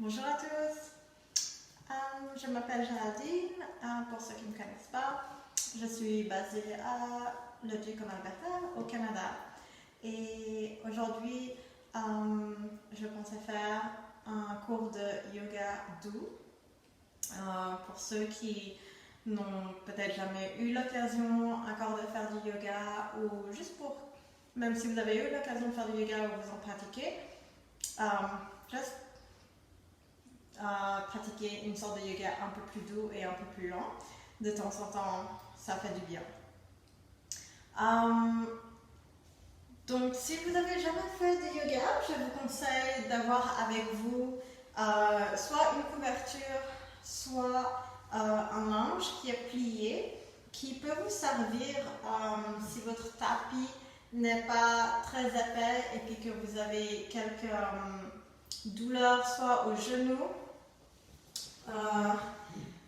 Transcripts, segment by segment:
Bonjour à tous, je m'appelle Géraldine, pour ceux qui ne me connaissent pas, je suis basée à le Yukon, Alberta, au Canada. Et aujourd'hui, je pensais faire un cours de yoga doux pour ceux qui n'ont peut-être jamais eu l'occasion encore de faire du yoga ou juste pour, même si vous avez eu l'occasion de faire du yoga ou vous en pratiquez, juste pratiquer une sorte de yoga un peu plus doux et un peu plus lent. De temps en temps, ça fait du bien. Donc, si vous n'avez jamais fait de yoga, je vous conseille d'avoir avec vous soit une couverture, soit un linge qui est plié, qui peut vous servir si votre tapis n'est pas très épais et puis que vous avez quelques douleurs, soit au genou,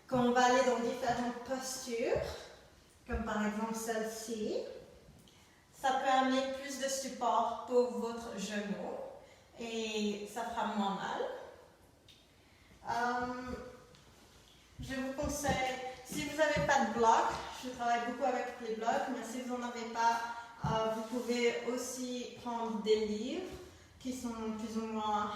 quand on va aller dans différentes postures, comme par exemple celle-ci, ça peut amener plus de support pour votre genou et ça fera moins mal. Je vous conseille, si vous n'avez pas de bloc, je travaille beaucoup avec les blocs, mais si vous n'en avez pas, vous pouvez aussi prendre des livres qui sont plus ou moins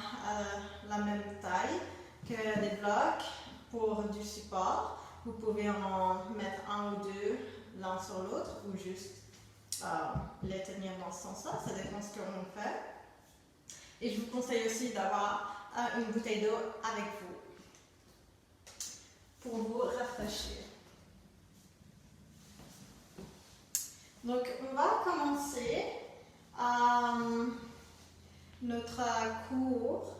la même taille que des blocs pour du support. Vous pouvez en mettre un ou deux l'un sur l'autre ou juste les tenir dans ce sens-là, ça dépend ce qu'on fait. Et je vous conseille aussi d'avoir une bouteille d'eau avec vous pour vous rafraîchir. Donc on va commencer notre cours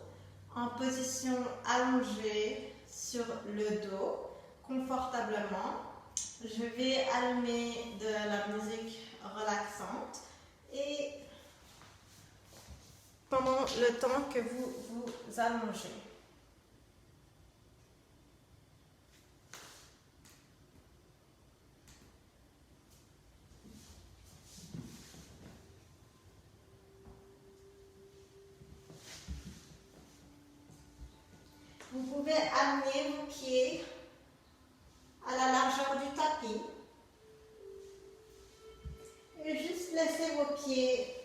en position allongée sur le dos, confortablement. Je vais allumer de la musique relaxante et pendant le temps que vous vous allongez. Vous pouvez amener vos pieds à la largeur du tapis et juste laisser vos pieds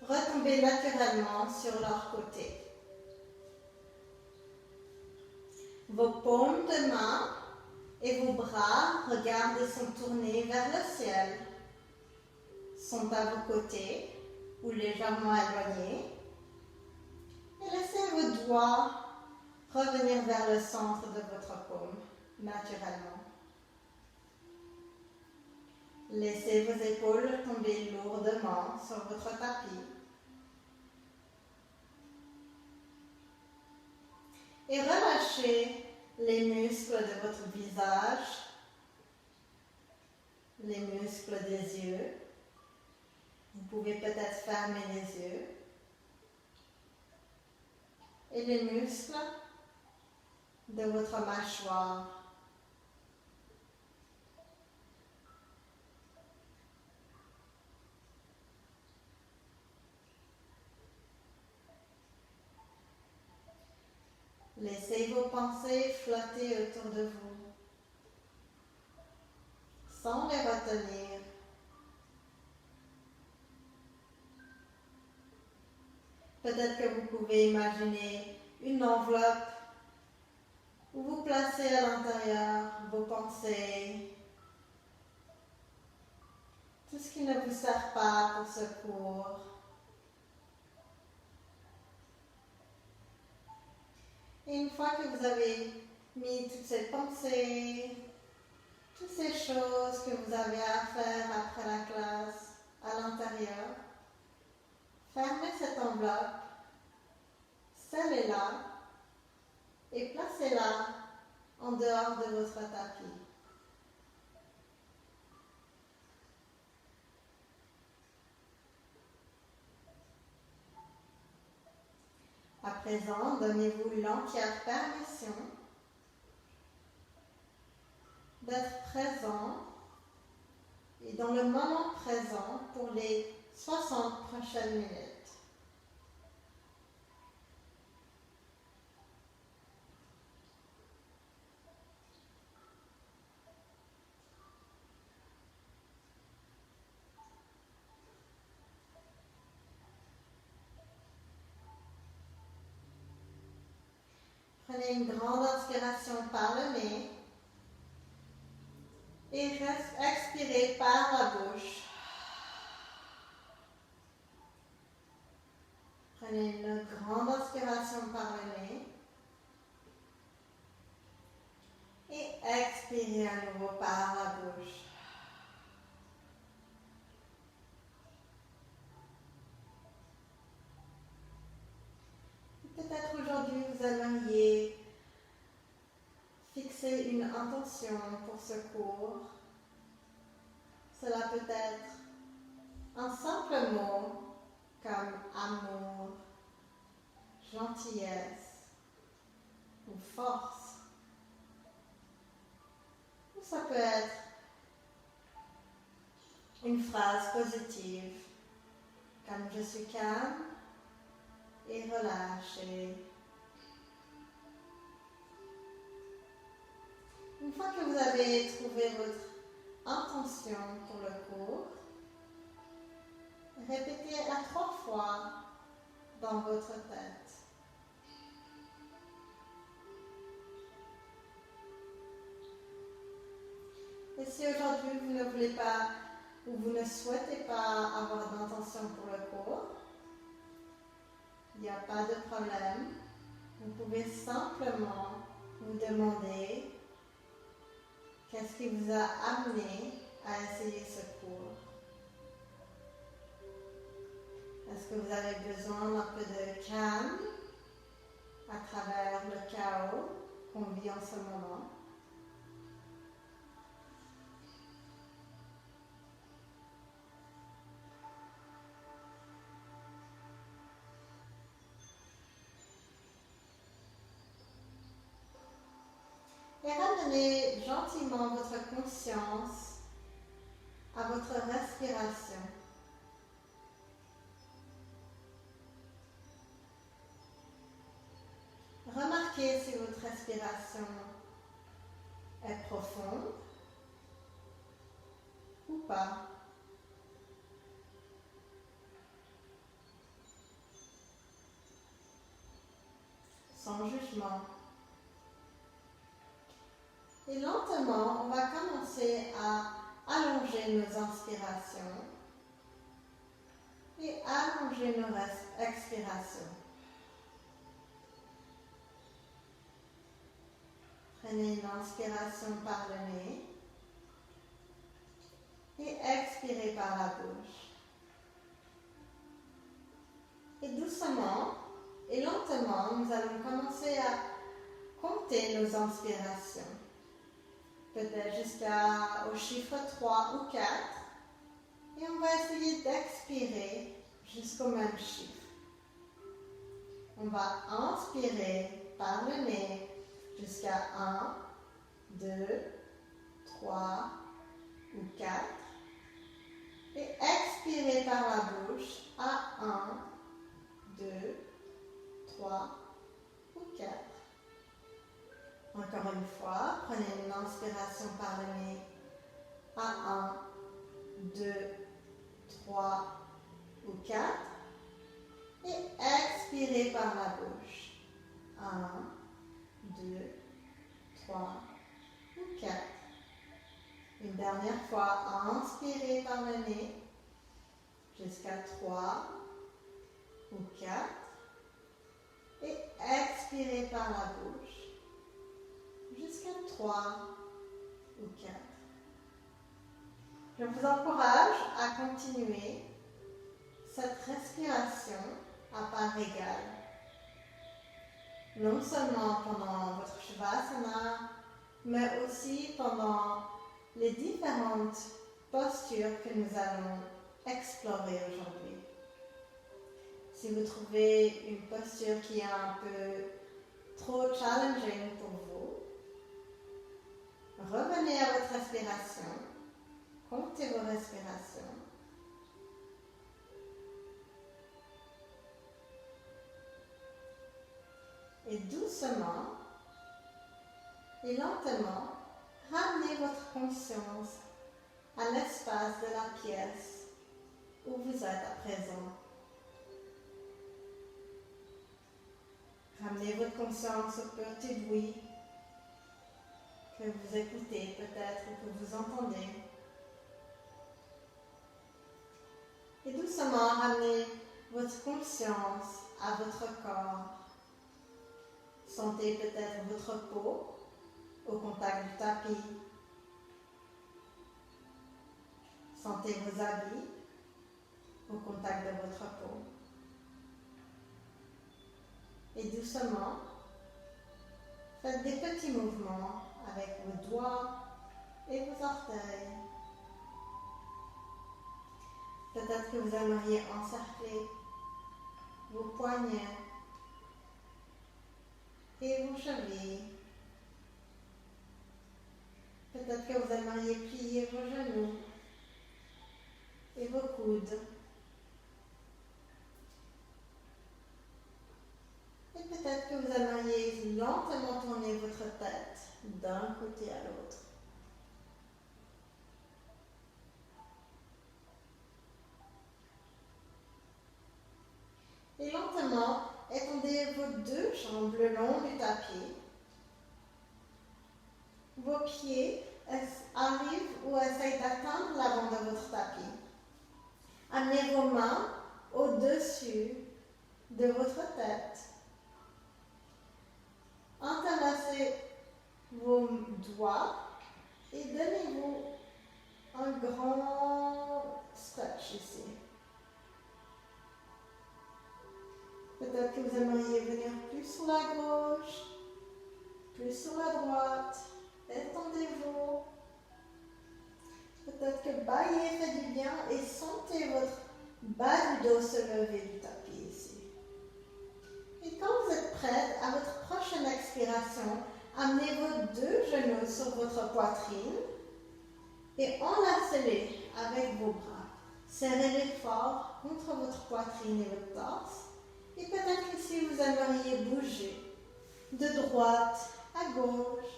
retomber naturellement sur leur côté. Vos paumes de main et vos bras, regardez, sont tournés vers le ciel, sont à vos côtés ou légèrement éloignés. Et laissez vos doigts revenir vers le centre de votre paume, naturellement. Laissez vos épaules tomber lourdement sur votre tapis. Et relâchez les muscles de votre visage, les muscles des yeux. Vous pouvez peut-être fermer les yeux. Et les muscles de votre mâchoire. Laissez vos pensées flotter autour de vous, sans les retenir. Peut-être que vous pouvez imaginer une enveloppe où vous placez à l'intérieur vos pensées, tout ce qui ne vous sert pas pour ce cours. Et une fois que vous avez mis toutes ces pensées, toutes ces choses que vous avez à faire après la classe à l'intérieur, fermez cette enveloppe, scellez-la et placez-la en dehors de votre tapis. À présent, donnez-vous l'entière permission d'être présent et dans le moment présent pour les 60 prochaines minutes. Prenez une grande inspiration par le nez et expirez par la bouche. Prenez une grande inspiration par le nez et expirez à nouveau par la bouche. Peut-être aujourd'hui vous aimeriez fixer une intention pour ce cours. Cela peut être un simple mot comme amour, gentillesse ou force. Ou ça peut être une phrase positive comme je suis calme et relâché. Une fois que vous avez trouvé votre intention pour le cours, répétez-la 3 fois dans votre tête. Et si aujourd'hui vous ne voulez pas ou vous ne souhaitez pas avoir d'intention pour le cours, il n'y a pas de problème. Vous pouvez simplement vous demander qu'est-ce qui vous a amené à essayer ce cours. Est-ce que vous avez besoin d'un peu de calme à travers le chaos qu'on vit en ce moment? Et ramenez gentiment votre conscience à votre respiration. Remarquez si votre respiration est profonde ou pas. Sans jugement. Et lentement, on va commencer à allonger nos inspirations et allonger nos expirations. Prenez une inspiration par le nez et expirez par la bouche. Et doucement et lentement, nous allons commencer à compter nos inspirations. Peut-être jusqu'au chiffre 3 ou 4. Et on va essayer d'expirer jusqu'au même chiffre. On va inspirer par le nez jusqu'à 1, 2, 3 ou 4. Et expirer par la bouche à 1, 2, 3 ou 4. Encore une fois, prenez une inspiration par le nez à 1, 2, 3 ou 4 et expirez par la bouche. 1, 2, 3 ou 4. Une dernière fois, inspirez par le nez jusqu'à 3 ou 4 et expirez par la bouche jusqu'à 3 ou 4. Je vous encourage à continuer cette respiration à part égale. Non seulement pendant votre Shavasana, mais aussi pendant les différentes postures que nous allons explorer aujourd'hui. Si vous trouvez une posture qui est un peu trop challenging pour vous, revenez à votre respiration, comptez vos respirations. Et doucement et lentement, ramenez votre conscience à l'espace de la pièce où vous êtes à présent. Ramenez votre conscience au petit bruit que vous écoutez peut-être ou que vous entendez. Et doucement ramenez votre conscience à votre corps. Sentez peut-être votre peau au contact du tapis. Sentez vos habits au contact de votre peau. Et doucement, faites des petits mouvements avec vos doigts et vos orteils. Peut-être que vous aimeriez encercler vos poignets et vos chevilles. Peut-être que vous aimeriez plier vos genoux et vos coudes. Et peut-être que vous aimeriez lentement tourner votre tête d'un côté à l'autre. Et lentement, étendez vos deux jambes le long du tapis. Vos pieds arrivent ou essayent d'atteindre l'avant de votre tapis. Amenez vos mains au-dessus de votre tête. Entrelacez vos doigts et donnez-vous un grand stretch ici. Peut-être que vous aimeriez venir plus sur la gauche, plus sur la droite. Étendez-vous. Peut-être que bailler fait du bien et sentez votre bas du dos se lever du tapis ici. Et quand vous êtes prête, à votre prochaine expiration, amenez vos deux genoux sur votre poitrine et enlacez-les avec vos bras. Serrez-les fort contre votre poitrine et votre torse. Et peut-être ici vous aimeriez bouger de droite à gauche,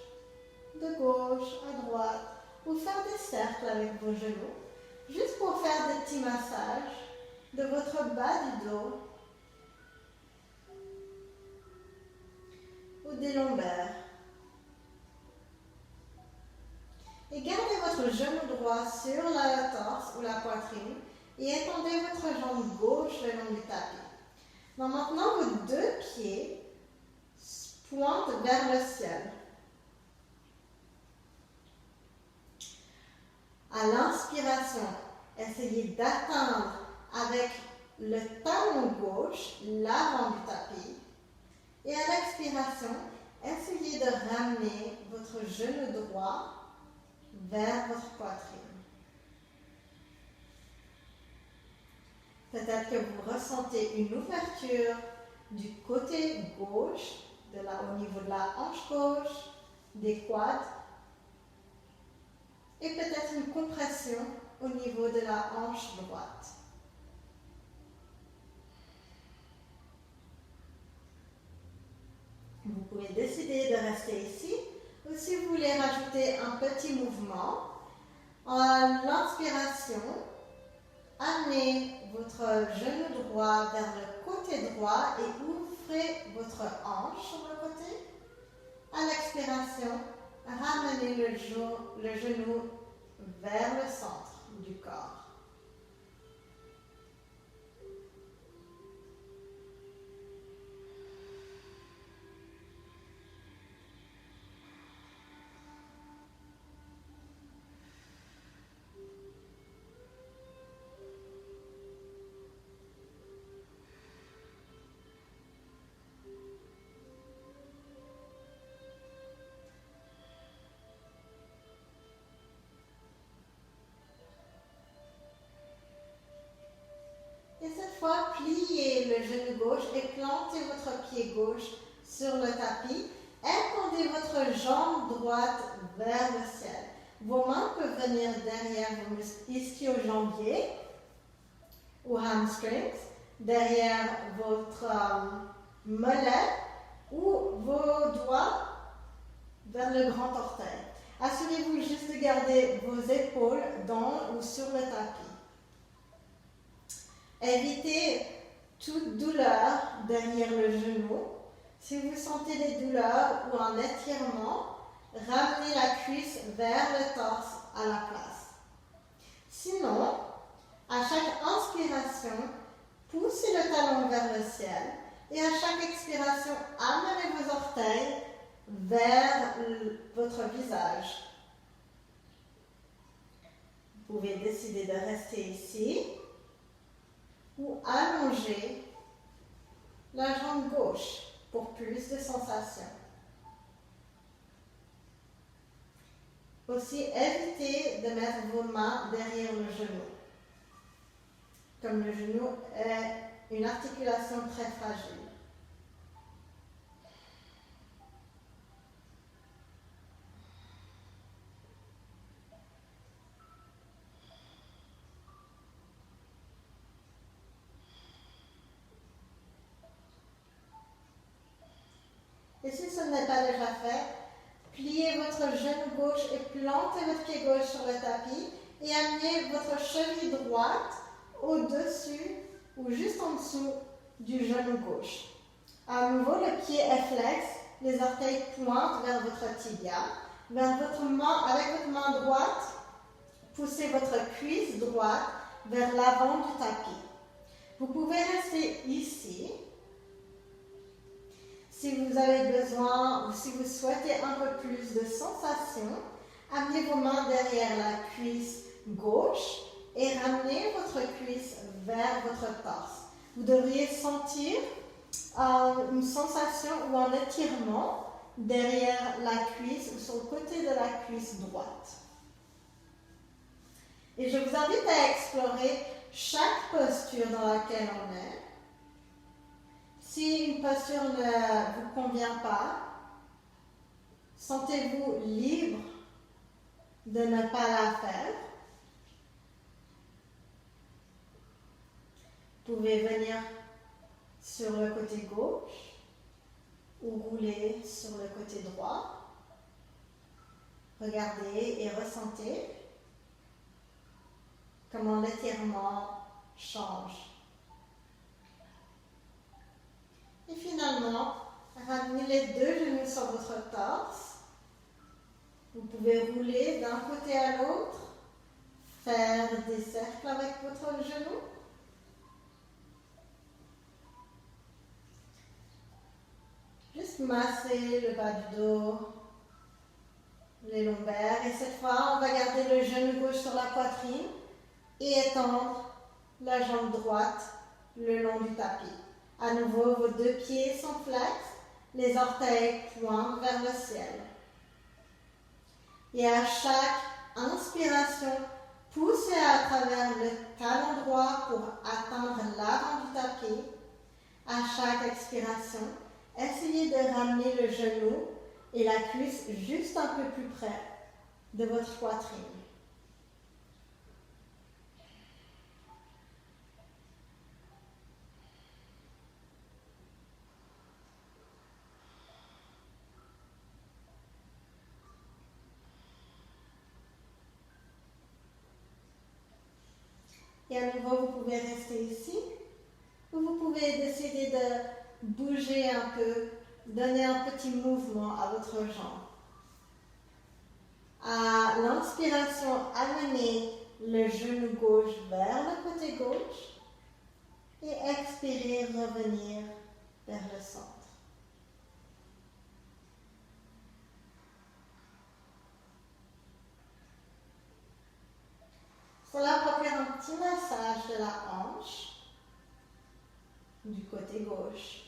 de gauche à droite, ou faire des cercles avec vos genoux, juste pour faire des petits massages de votre bas du dos ou des lombaires. Et gardez votre genou droit sur la torse ou la poitrine et étendez votre jambe gauche le long du tapis. Donc maintenant, vos deux pieds pointent vers le ciel. À l'inspiration, essayez d'atteindre avec le talon gauche l'avant du tapis. Et à l'expiration, essayez de ramener votre genou droit vers votre poitrine. Peut-être que vous ressentez une ouverture du côté gauche, au niveau de la hanche gauche, des quads, et peut-être une compression au niveau de la hanche droite. Vous pouvez décider de rester ici, ou si vous voulez rajouter un petit mouvement, à l'inspiration, amenez votre genou droit vers le côté droit et ouvrez votre hanche sur le côté. À l'expiration, ramenez le genou vers le centre du corps. Et cette fois, pliez le genou gauche et plantez votre pied gauche sur le tapis. Étendez votre jambe droite vers le ciel. Vos mains peuvent venir derrière vos muscles ischio-jambiers ou hamstrings, derrière votre mollet ou vos doigts vers le grand orteil. Assurez-vous juste de garder vos épaules dans ou sur le tapis. Évitez toute douleur derrière le genou. Si vous sentez des douleurs ou un étirement, ramenez la cuisse vers le torse à la place. Sinon, à chaque inspiration, poussez le talon vers le ciel et à chaque expiration, amenez vos orteils vers votre visage. Vous pouvez décider de rester ici ou allonger la jambe gauche pour plus de sensations. Aussi, évitez de mettre vos mains derrière le genou, comme le genou est une articulation très fragile. Et si ce n'est pas déjà fait, pliez votre genou gauche et plantez votre pied gauche sur le tapis et amenez votre cheville droite au-dessus ou juste en dessous du genou gauche. À nouveau, le pied est flex, les orteils pointent vers votre tibia, vers votre main, avec votre main droite, poussez votre cuisse droite vers l'avant du tapis. Vous pouvez rester ici. Si vous avez besoin ou si vous souhaitez un peu plus de sensation, amenez vos mains derrière la cuisse gauche et ramenez votre cuisse vers votre torse. Vous devriez sentir une sensation ou un étirement derrière la cuisse ou sur le côté de la cuisse droite. Et je vous invite à explorer chaque posture dans laquelle on est. Si une posture ne vous convient pas, sentez-vous libre de ne pas la faire. Vous pouvez venir sur le côté gauche ou rouler sur le côté droit. Regardez et ressentez comment l'étirement change. Et finalement, ramenez les deux genoux sur votre torse. Vous pouvez rouler d'un côté à l'autre, faire des cercles avec votre genou. Juste masser le bas du dos, les lombaires. Et cette fois, on va garder le genou gauche sur la poitrine et étendre la jambe droite le long du tapis. À nouveau, vos deux pieds sont flex, les orteils pointent vers le ciel. Et à chaque inspiration, poussez à travers le talon droit pour atteindre l'avant du tapis. À chaque expiration, essayez de ramener le genou et la cuisse juste un peu plus près de votre poitrine. Et à nouveau, vous pouvez rester ici, ou vous pouvez décider de bouger un peu, donner un petit mouvement à votre jambe. À l'inspiration, amenez le genou gauche vers le côté gauche et expirez, revenir vers le centre. Cela procure un petit massage de la hanche du côté gauche.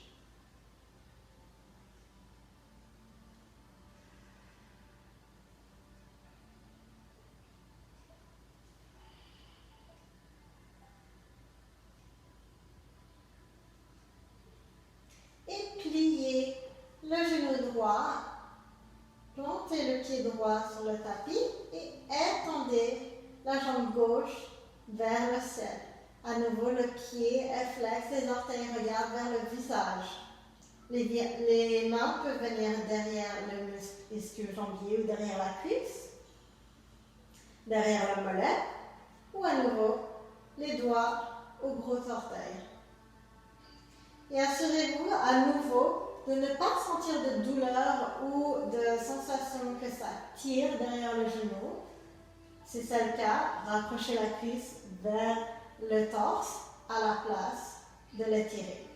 Et pliez le genou droit, plantez le pied droit sur le tapis et étendez la jambe gauche vers le ciel. À nouveau, le pied est flex, les orteils regardent vers le visage. Les mains peuvent venir derrière le muscle ischio-jambier ou derrière la cuisse, derrière le mollet, ou à nouveau, les doigts aux gros orteils. Et assurez-vous à nouveau de ne pas sentir de douleur ou de sensation que ça tire derrière le genou. Si c'est le cas, rapprochez la cuisse vers le torse à la place de l'étirer.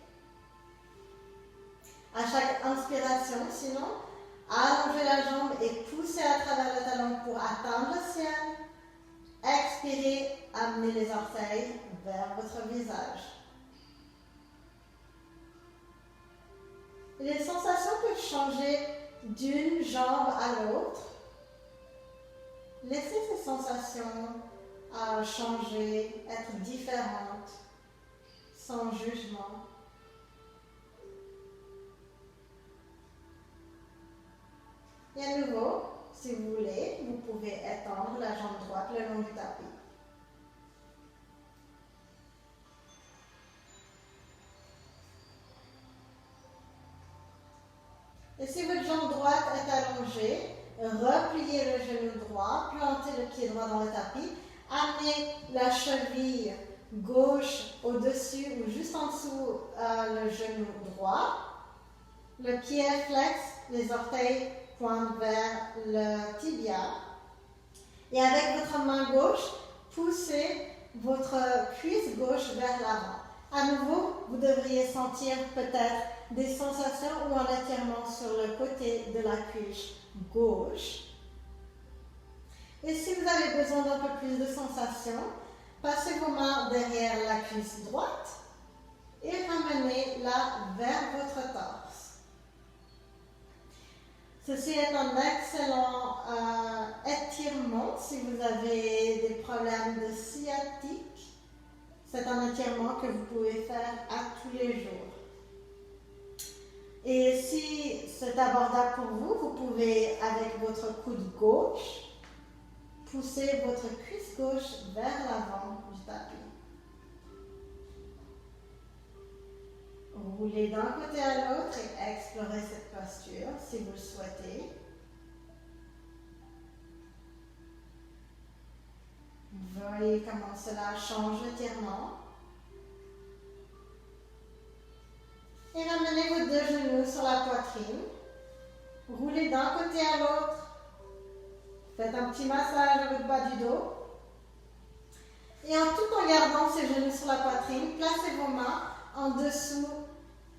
À chaque inspiration, sinon, allongez la jambe et poussez à travers le talon pour atteindre le ciel. Expirez, amenez les orteils vers votre visage. Les sensations peuvent changer d'une jambe à l'autre. Laissez ces sensations changer, être différentes, sans jugement. Et à nouveau, si vous voulez, vous pouvez étendre la jambe droite le long du tapis. Et si votre jambe droite est allongée, repliez le genou droit, plantez le pied droit dans le tapis, amenez la cheville gauche au-dessus ou juste en dessous le genou droit. Le pied est flex, les orteils pointent vers le tibia. Et avec votre main gauche, poussez votre cuisse gauche vers l'avant. À nouveau, vous devriez sentir peut-être des sensations ou un étirement sur le côté de la cuisse gauche. Et si vous avez besoin d'un peu plus de sensations, passez vos mains derrière la cuisse droite et ramenez-la vers votre torse. Ceci est un excellent étirement si vous avez des problèmes de sciatique. C'est un étirement que vous pouvez faire à tous les jours. Et si c'est abordable pour vous, vous pouvez, avec votre coude gauche, pousser votre cuisse gauche vers l'avant du tapis. Roulez d'un côté à l'autre et explorez cette posture si vous le souhaitez. Voyez comment cela change l'étirement. Et ramenez vos deux genoux sur la poitrine. Roulez d'un côté à l'autre. Faites un petit massage avec le bas du dos. Et en tout en gardant ces genoux sur la poitrine, placez vos mains en dessous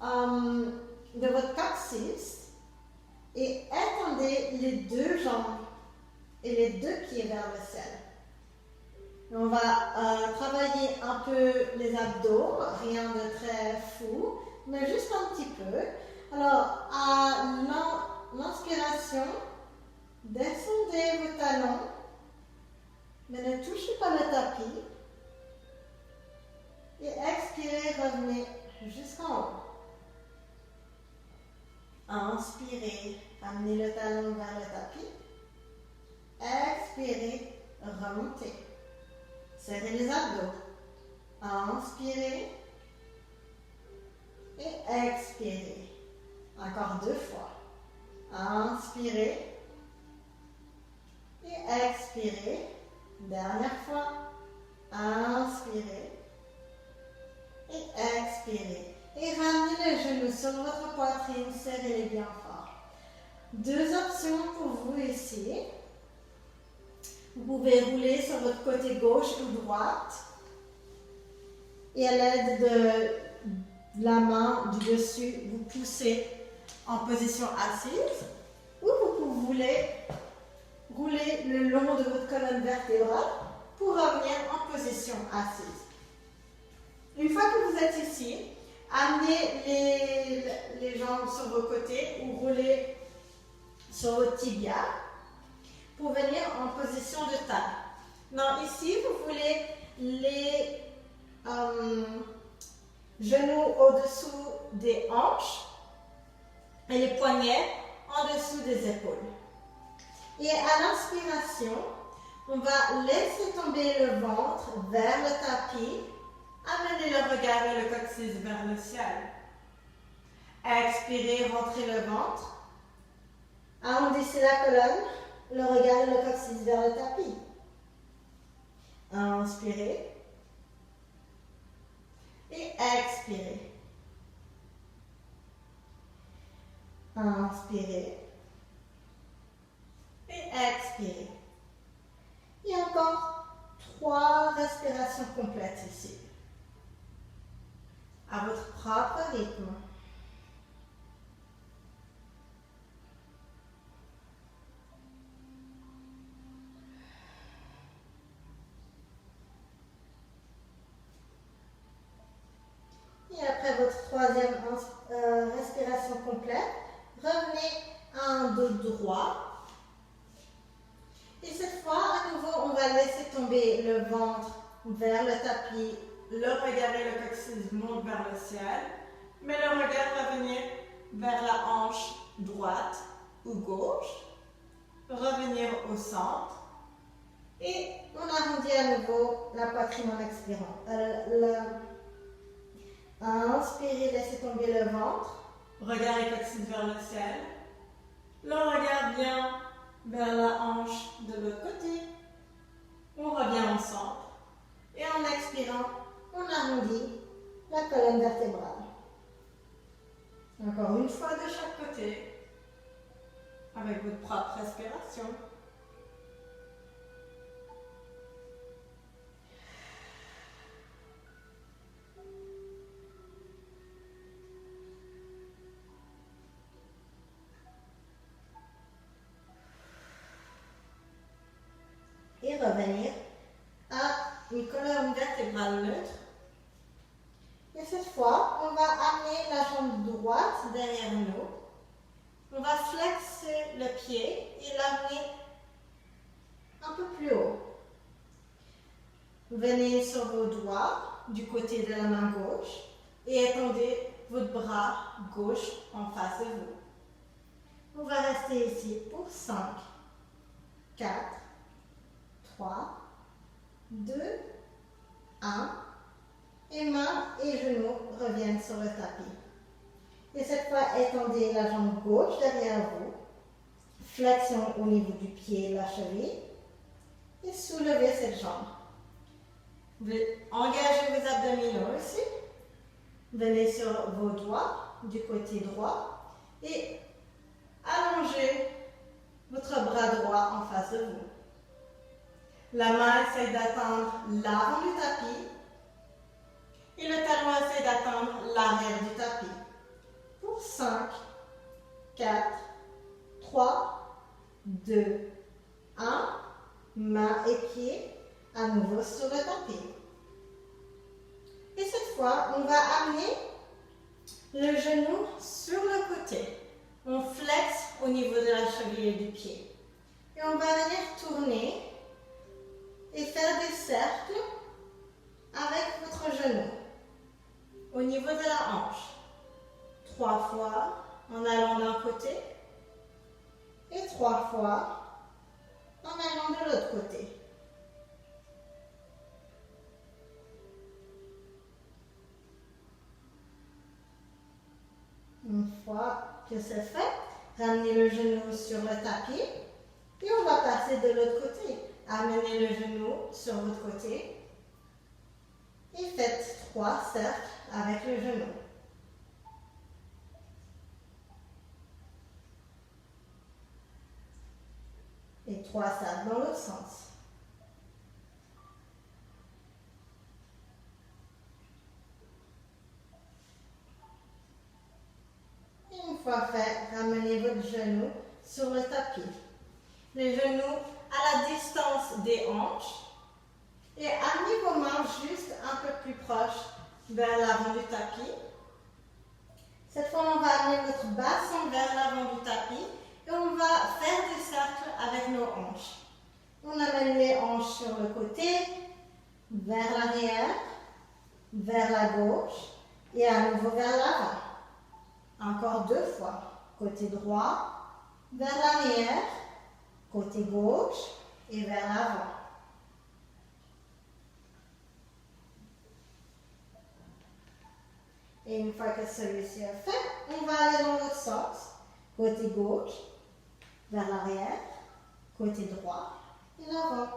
de votre coccyx et étendez les deux jambes et les deux pieds vers le ciel. On va travailler un peu les abdos, rien de très fou, mais juste un petit peu. Alors, à l'inspiration, descendez vos talons, mais ne touchez pas le tapis. Et expirez, revenez jusqu'en haut. Inspirez, amenez le talon vers le tapis. Expirez, remontez. Serrez les abdos. Inspirez et expirez. Encore 2 fois. Inspirez et expirez. Dernière fois. Inspirez et expirez. Et ramenez les genoux sur votre poitrine, serrez-les bien fort. 2 options pour vous ici. Vous pouvez rouler sur votre côté gauche ou droite. Et à l'aide de la main du dessus, vous poussez en position assise. Ou vous voulez rouler le long de votre colonne vertébrale pour revenir en position assise. Une fois que vous êtes ici, amenez les jambes sur vos côtés ou roulez sur votre tibia pour venir en position de table. Non, ici, vous voulez les genoux au-dessous des hanches et les poignets en dessous des épaules. Et à l'inspiration, on va laisser tomber le ventre vers le tapis. Amenez le regard et le coccyx vers le ciel. Expirez, rentrez le ventre. Arrondissez la colonne, le regard et le coccyx vers le tapis. Inspirez. Et expirez. Inspirez. Et expirez. Et encore 3 respirations complètes ici. À votre propre rythme. Et après votre 3e respiration complète, revenez à un dos droit. Et cette fois, à nouveau, on va laisser tomber le ventre vers le tapis. Le regard et le coccyx montent vers le ciel. Mais le regard va venir vers la hanche droite ou gauche. Revenir au centre. Et on arrondit à nouveau la poitrine en expirant. Inspirez, laissez tomber le ventre. Regard et coccyx vers le ciel. Le regard vient vers la hanche de l'autre côté. On revient au centre. Et en expirant, on arrondit la colonne vertébrale. Encore une fois de chaque côté, avec votre propre respiration. Et revenir à une colonne vertébrale neutre. Et cette fois, on va amener la jambe droite derrière nous. On va flexer le pied et l'amener un peu plus haut. Venez sur vos doigts du côté de la main gauche et étendez votre bras gauche en face de vous. On va rester ici pour 5, 4, 3, 2, 1. Et mains et genoux reviennent sur le tapis. Et cette fois, étendez la jambe gauche derrière vous. Flexion au niveau du pied et la cheville. Et soulevez cette jambe. Engagez vos abdominaux ici. Venez sur vos doigts du côté droit. Et allongez votre bras droit en face de vous. La main essaie d'atteindre l'avant du tapis. Et le talon essaie d'atteindre l'arrière du tapis. Pour 5, 4, 3, 2, 1. Mains et pieds à nouveau sur le tapis. Et cette fois, on va amener le genou sur le côté. On flexe au niveau de la cheville et du pied. Et on va venir tourner et faire des cercles avec votre genou au niveau de la hanche. 3 fois en allant d'un côté et 3 fois en allant de l'autre côté. Une fois que c'est fait, ramenez le genou sur le tapis et on va passer de l'autre côté. Amenez le genou sur votre côté et faites 3 cercles avec le genou. Et 3 cercles dans l'autre sens. Et une fois fait, ramenez votre genou sur le tapis. Les genoux à la distance des hanches. Et amenez vos mains juste un peu plus proches vers l'avant du tapis. Cette fois, on va amener notre bassin vers l'avant du tapis et on va faire des cercles avec nos hanches. On amène les hanches sur le côté, vers l'arrière, vers la gauche et à nouveau vers l'avant. Encore 2 fois. Côté droit, vers l'arrière, côté gauche et vers l'avant. Et une fois que celui-ci est fait, on va aller dans l'autre sens. Côté gauche, vers l'arrière, côté droit et l'avant.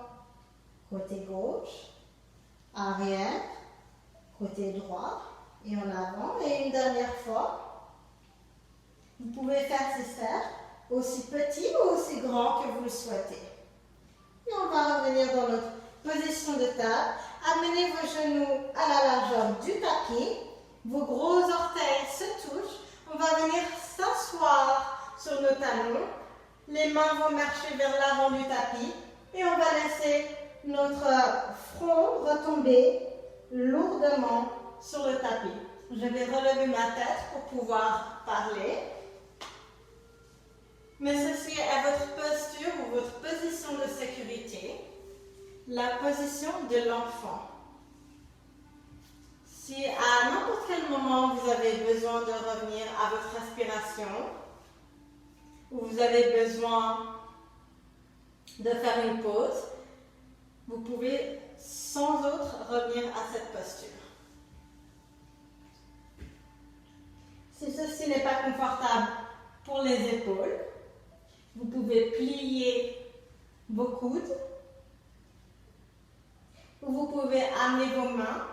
Côté gauche, arrière, côté droit et en avant. Et une dernière fois. 2 pouvez faire ces cercles aussi petits ou aussi grands que vous le souhaitez. Et on va revenir dans notre position de table. Amenez vos genoux à la largeur du tapis. Vos gros orteils se touchent. On va venir s'asseoir sur nos talons. Les mains vont marcher vers l'avant du tapis. Et on va laisser notre front retomber lourdement sur le tapis. Je vais relever ma tête pour pouvoir parler. Mais ceci est votre posture ou votre position de sécurité, la position de l'enfant. Si à n'importe quel moment vous avez besoin de revenir à votre respiration, ou vous avez besoin de faire une pause, vous pouvez sans autre revenir à cette posture. Si ceci n'est pas confortable pour les épaules, vous pouvez plier vos coudes ou vous pouvez amener vos mains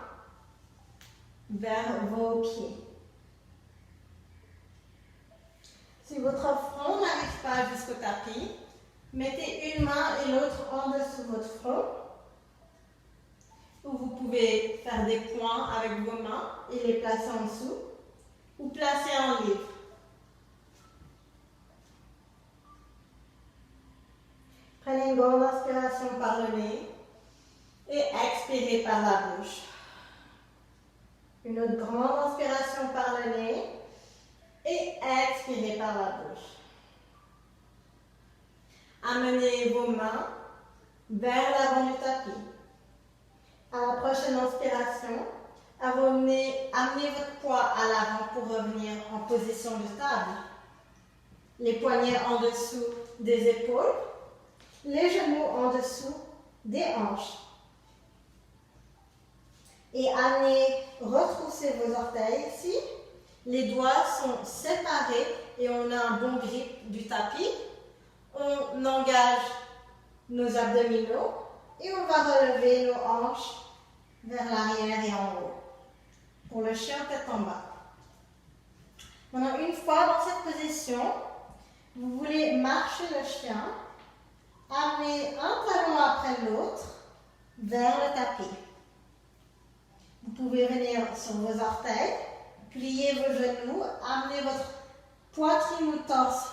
vers vos pieds. Si votre front n'arrive pas jusqu'au tapis, mettez une main et l'autre en dessous de votre front. Ou vous pouvez faire des points avec vos mains et les placer en dessous. Ou placer un livre. Prenez une grande inspiration par le nez et expirez par la bouche. Une autre grande inspiration par le nez et expirez par la bouche. Amenez vos mains vers l'avant du tapis. À la prochaine inspiration, amenez votre poids à l'avant pour revenir en position de table. Les poignets en dessous des épaules, les genoux en dessous des hanches. Et retroussez vos orteils ici. Les doigts sont séparés et on a un bon grip du tapis. On engage nos abdominaux et on va relever nos hanches vers l'arrière et en haut. Pour le chien tête en bas. Maintenant, une fois dans cette position, vous voulez marcher le chien, amener un talon après l'autre vers le tapis. Vous pouvez venir sur vos orteils, plier vos genoux, amener votre poitrine ou torse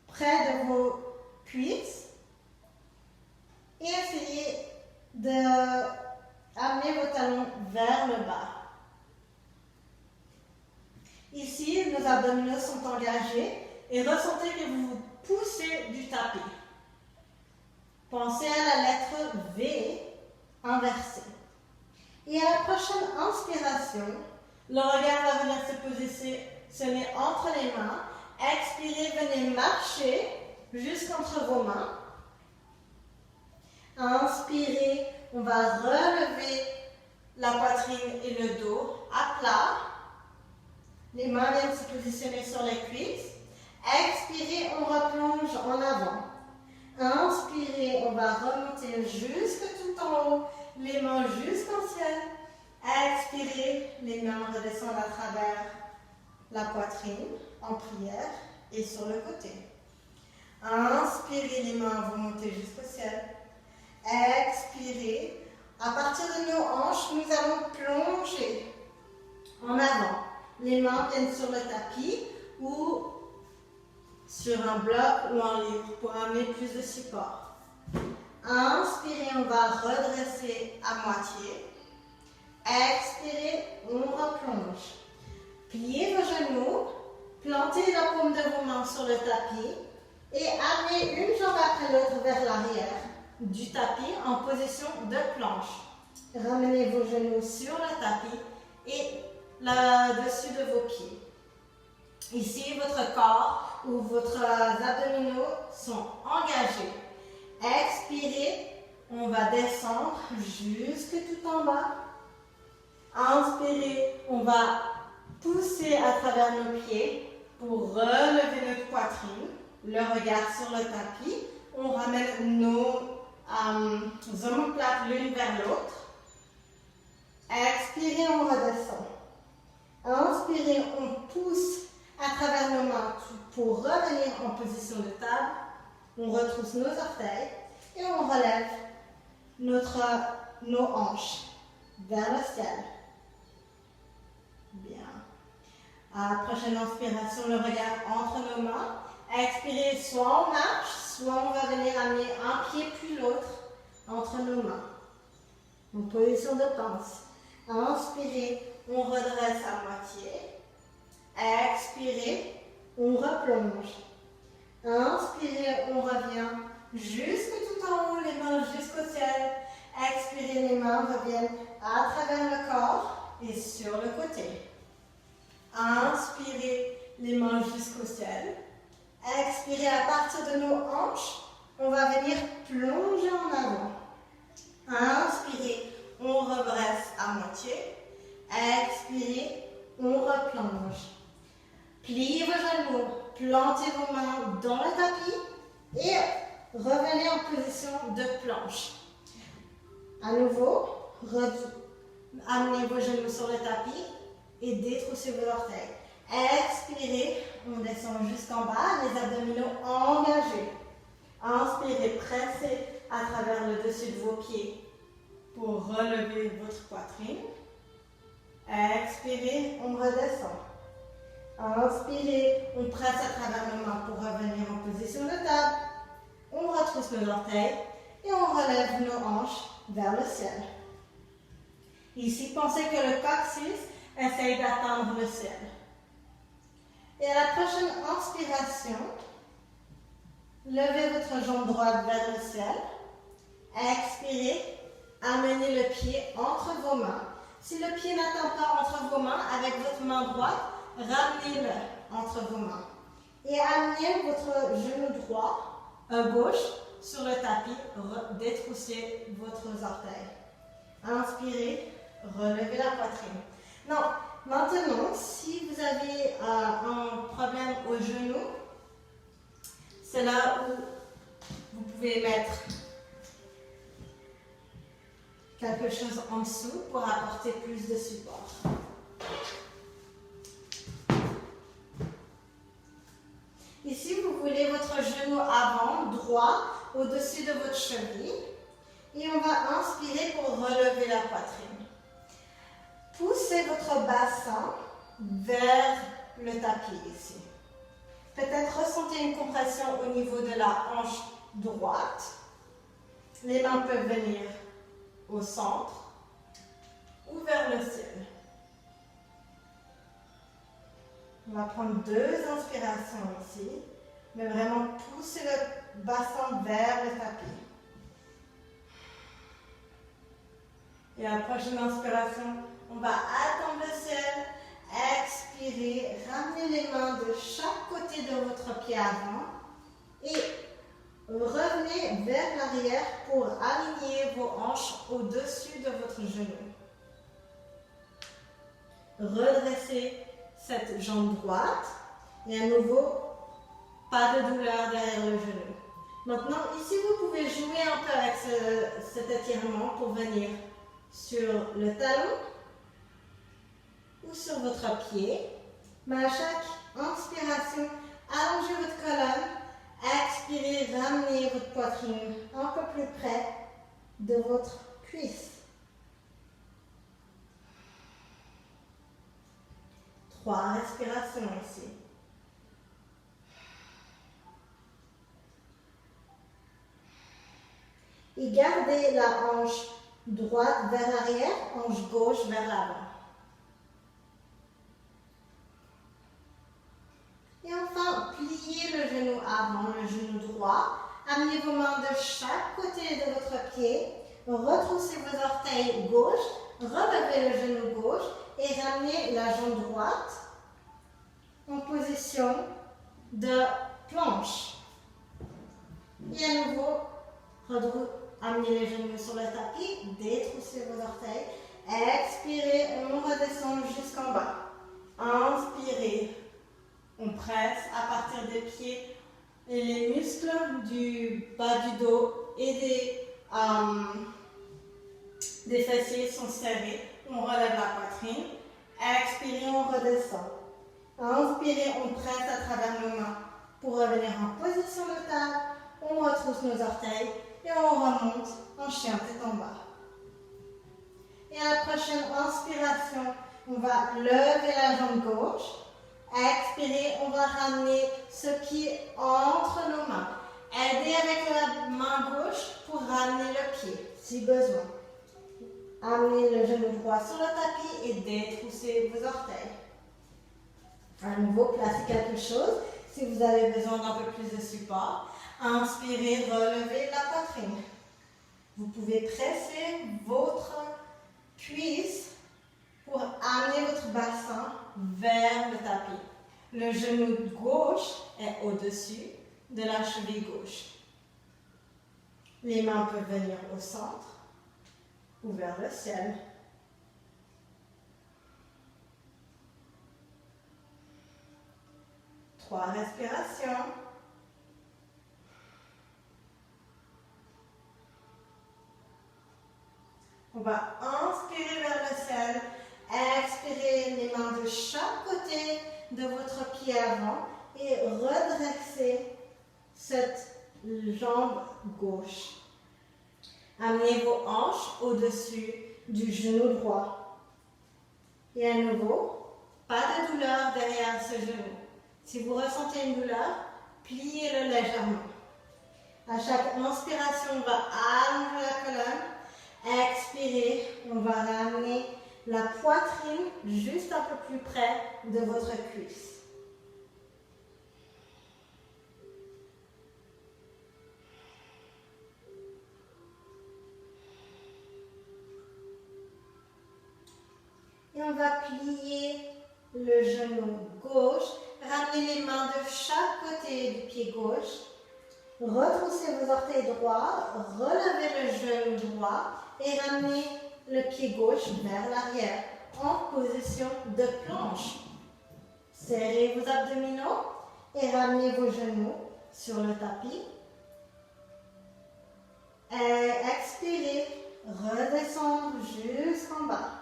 près de vos cuisses et essayer d'amener vos talons vers le bas. Ici, nos abdominaux sont engagés et ressentez que vous vous poussez du tapis. Pensez à la lettre V inversée. Et à la prochaine inspiration, le regard va venir se positionner entre les mains. Expirez, venez marcher jusqu'entre vos mains. Inspirez, on va relever la poitrine et le dos à plat. Les mains viennent se positionner sur les cuisses. Expirez, on replonge en avant. Inspirez, on va remonter jusque tout en haut, les mains jusqu'au ciel. Expirez, les mains redescendent à travers la poitrine en prière et sur le côté. Inspirez, les mains vont monter jusqu'au ciel. Expirez. À partir de nos hanches, nous allons plonger en avant. Les mains viennent sur le tapis ou sur un bloc ou un livre pour amener plus de support. Inspirez, on va redresser à moitié. Expirez, on replonge. Pliez vos genoux, plantez la paume de vos mains sur le tapis et amenez une jambe après l'autre vers l'arrière du tapis en position de planche. Ramenez vos genoux sur le tapis et là-dessus de vos pieds. Ici, votre corps ou votre abdominaux sont engagés. Expirez, on va descendre jusque tout en bas. Inspirez, on va pousser à travers nos pieds pour relever notre poitrine. Le regard sur le tapis. On ramène nos omoplates l'une vers l'autre. Expirez, on redescend. Inspirez, on pousse à travers nos mains pour revenir en position de table. On retrousse nos orteils et on relève nos hanches vers le ciel. Bien. À la prochaine inspiration, le regard entre nos mains. Expirez, soit on marche, soit on va venir amener un pied puis l'autre entre nos mains. En position de pince. Inspirez, on redresse à moitié. Expirez, on replonge. Inspirez, on revient jusque tout en haut, les mains jusqu'au ciel. Expirez, les mains reviennent à travers le corps et sur le côté. Inspirez, les mains jusqu'au ciel. Expirez, à partir de nos hanches, on va venir plonger en avant. Inspirez, on redresse à moitié. Expirez, on replonge. Pliez vos genoux, plantez vos mains dans le tapis et revenez en position de planche. À nouveau, amenez vos genoux sur le tapis et détroussez vos orteils. Expirez, on descend jusqu'en bas, les abdominaux engagés. Inspirez, pressez à travers le dessus de vos pieds pour relever votre poitrine. Expirez, on redescend. Inspirez, on presse à travers nos mains pour revenir en position de table. On retrousse nos orteils et on relève nos hanches vers le ciel. Ici, pensez que le coccyx essaye d'atteindre le ciel. Et à la prochaine inspiration, levez votre jambe droite vers le ciel. Expirez, amenez le pied entre vos mains. Si le pied n'atteint pas entre vos mains, avec votre main droite, ramenez-le entre vos mains. Et amenez votre genou droit, gauche, sur le tapis, détroussez votre orteil. Inspirez, relevez la poitrine. Non, maintenant, si vous avez un problème au genou, c'est là où vous pouvez mettre quelque chose en dessous pour apporter plus de support. Ici, vous voulez votre genou avant, droit, au-dessus de votre cheville. Et on va inspirer pour relever la poitrine. Poussez votre bassin vers le tapis ici. Peut-être ressentez une compression au niveau de la hanche droite. Les mains peuvent venir au centre ou vers le ciel. On va prendre 2 inspirations ici, mais vraiment pousser le bassin vers le tapis. Et à la prochaine inspiration, on va attendre le ciel, expirer, ramener les mains de chaque côté de votre pied avant et revenez vers l'arrière pour aligner vos hanches au-dessus de votre genou. Redressez cette jambe droite et à nouveau, pas de douleur derrière le genou. Maintenant, ici, vous pouvez jouer un peu avec cet étirement pour venir sur le talon ou sur votre pied. Mais à chaque inspiration, allongez votre colonne. Expirez, ramenez votre poitrine un peu plus près de votre cuisse. 3 respirations ici. Et gardez la hanche droite vers l'arrière, hanche gauche vers l'avant. Et enfin, pliez le genou avant, le genou droit. Amenez vos mains de chaque côté de votre pied. Retroussez vos orteils gauche. Relevez le genou gauche et ramenez la jambe droite en position de planche. Et à nouveau, amenez les genoux sur le tapis, détroussez vos orteils. Expirez, on redescend jusqu'en bas. Inspirez. On presse à partir des pieds et les muscles du bas du dos et des fessiers sont serrés. On relève la poitrine. Expirez, on redescend. Inspirez, on presse à travers nos mains pour revenir en position de table. On retrousse nos orteils et on remonte en chien tête en bas. Et à la prochaine inspiration, on va lever la jambe gauche. Expirez, on va ramener ce pied entre nos mains. Aidez avec la main gauche pour ramener le pied, si besoin. Amenez le genou droit sur le tapis et détroussez vos orteils. À nouveau, placez quelque chose si vous avez besoin d'un peu plus de support. Inspirez, relevez la poitrine. Vous pouvez presser votre cuisse pour amener votre bassin vers le tapis. Le genou gauche est au-dessus de la cheville gauche. Les mains peuvent venir au centre ou vers le ciel. Trois respirations. On va inspirer vers le ciel, expirer les mains de chaque côté de votre pied avant et redresser cette jambe gauche. Amenez vos hanches au-dessus du genou droit. Et à nouveau, pas de douleur derrière ce genou. Si vous ressentez une douleur, pliez-le légèrement. À chaque inspiration, on va allonger la colonne. Expirez, on va ramener la poitrine juste un peu plus près de votre cuisse. Et on va plier le genou gauche, ramenez les mains de chaque côté du pied gauche, retroussez vos orteils droits, relevez le genou droit et ramenez le pied gauche vers l'arrière en position de planche. Serrez vos abdominaux et ramenez vos genoux sur le tapis. Et expirez, redescendre jusqu'en bas.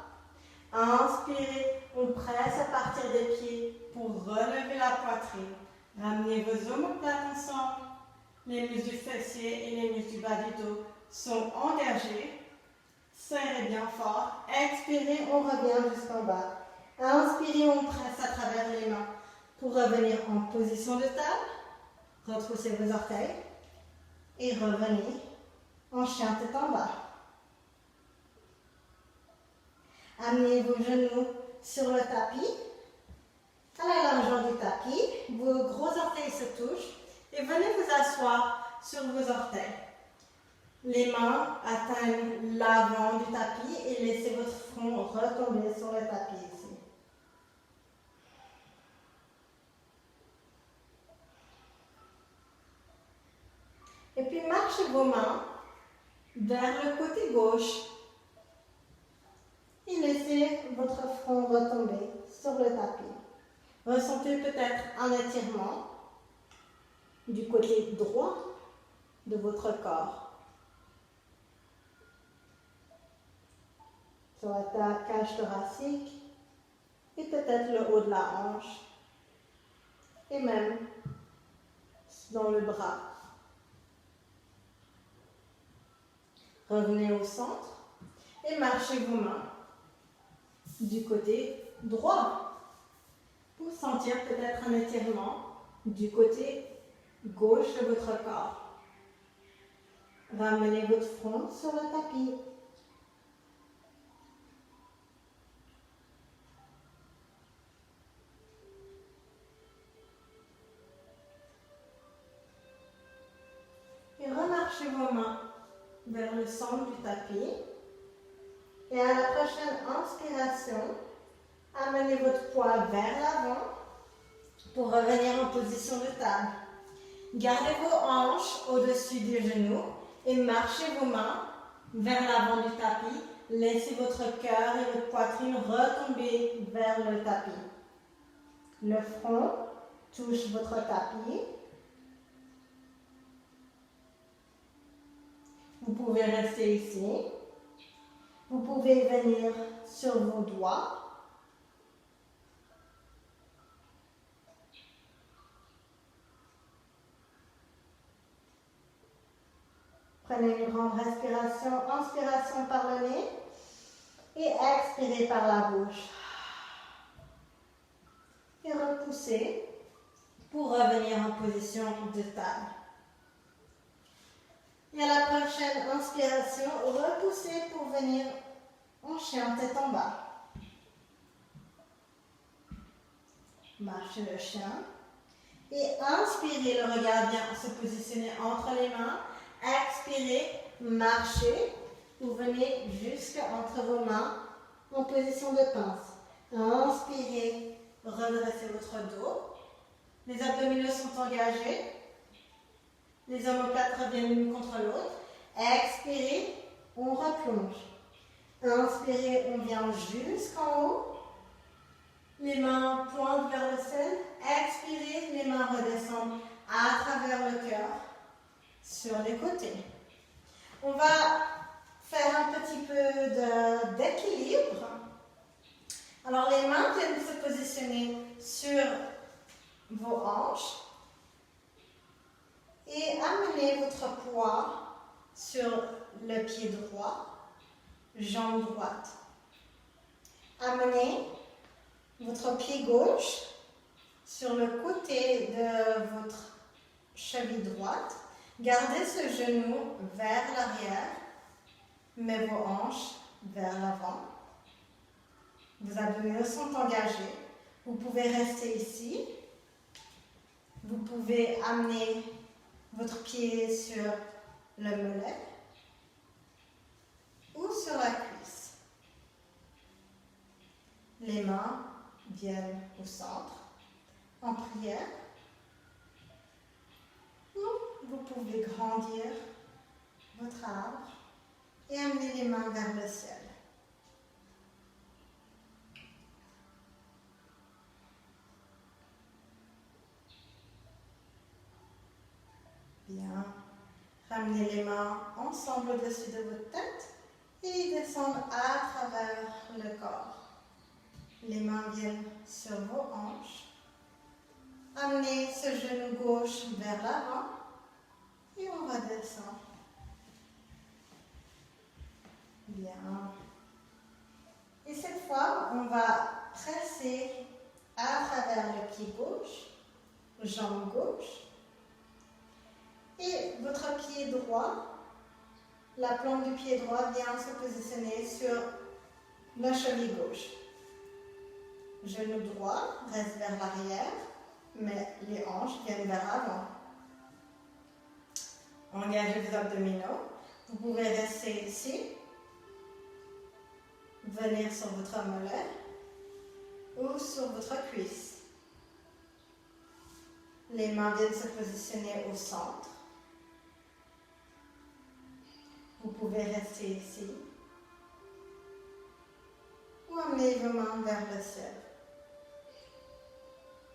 Inspirez, on presse à partir des pieds pour relever la poitrine. Ramenez vos omoplates ensemble. Les muscles du fessier et les muscles du bas du dos sont engagés. Serrez bien fort. Expirez, on revient jusqu'en bas. Inspirez, on presse à travers les mains pour revenir en position de table. Retroussez vos orteils et revenez en chien tête en bas. Amenez vos genoux sur le tapis, à la largeur du tapis. Vos gros orteils se touchent et venez vous asseoir sur vos orteils. Les mains atteignent l'avant du tapis et laissez votre front retomber sur le tapis ici. Et puis marchez vos mains vers le côté gauche. Et laissez votre front retomber sur le tapis. Ressentez peut-être un étirement du côté droit de votre corps. Sur la cage thoracique et peut-être le haut de la hanche et même dans le bras. Revenez au centre et marchez vos mains du côté droit pour sentir peut-être un étirement du côté gauche de votre corps. Ramenez votre front sur le tapis. Et remarchez vos mains vers le centre du tapis. Et à la prochaine inspiration, amenez votre poids vers l'avant pour revenir en position de table. Gardez vos hanches au-dessus des genoux et marchez vos mains vers l'avant du tapis. Laissez votre cœur et votre poitrine retomber vers le tapis. Le front touche votre tapis. Vous pouvez rester ici. Vous pouvez venir sur vos doigts Prenez une grande respiration, inspiration par le nez et expirez par la bouche. Et repoussez pour revenir en position de table. Et à la prochaine inspiration, repoussez pour venir en chien tête en bas. Marchez le chien. Et inspirez, le regard vient se positionner entre les mains. Expirez, marchez. Vous venez jusqu'entre vos mains en position de pince. Inspirez, redressez votre dos. Les abdominaux sont engagés. Les omoplates reviennent l'une contre l'autre. Expirez, on replonge. Inspirez, on vient jusqu'en haut. Les mains pointent vers le ciel. Expirez, les mains redescendent à travers le cœur sur les côtés. On va faire un petit peu d'équilibre. Alors les mains viennent se positionner sur vos hanches et amenez votre poids sur le pied droit, jambe droite. Amenez votre pied gauche sur le côté de votre cheville droite. Gardez ce genou vers l'arrière, mais vos hanches vers l'avant. Vos abdominaux sont engagés. Vous pouvez rester ici. Vous pouvez amener votre pied sur le mollet ou sur la cuisse. Les mains viennent au centre en prière. Ou vous pouvez grandir votre arbre et amener les mains vers le ciel. Bien. Ramenez les mains ensemble au-dessus de votre tête et descendent à travers le corps. Les mains viennent sur vos hanches. Amenez ce genou gauche vers l'avant et on redescend. Bien. Et cette fois, on va presser à travers le pied gauche, jambe gauche. Et votre pied droit, la plante du pied droit vient se positionner sur la cheville gauche. Genou droit reste vers l'arrière, mais les hanches viennent vers l'avant. Engagez vos abdominaux. Vous pouvez rester ici, venir sur votre mollet ou sur votre cuisse. Les mains viennent se positionner au centre. Vous pouvez rester ici ou amener vos mains vers le ciel.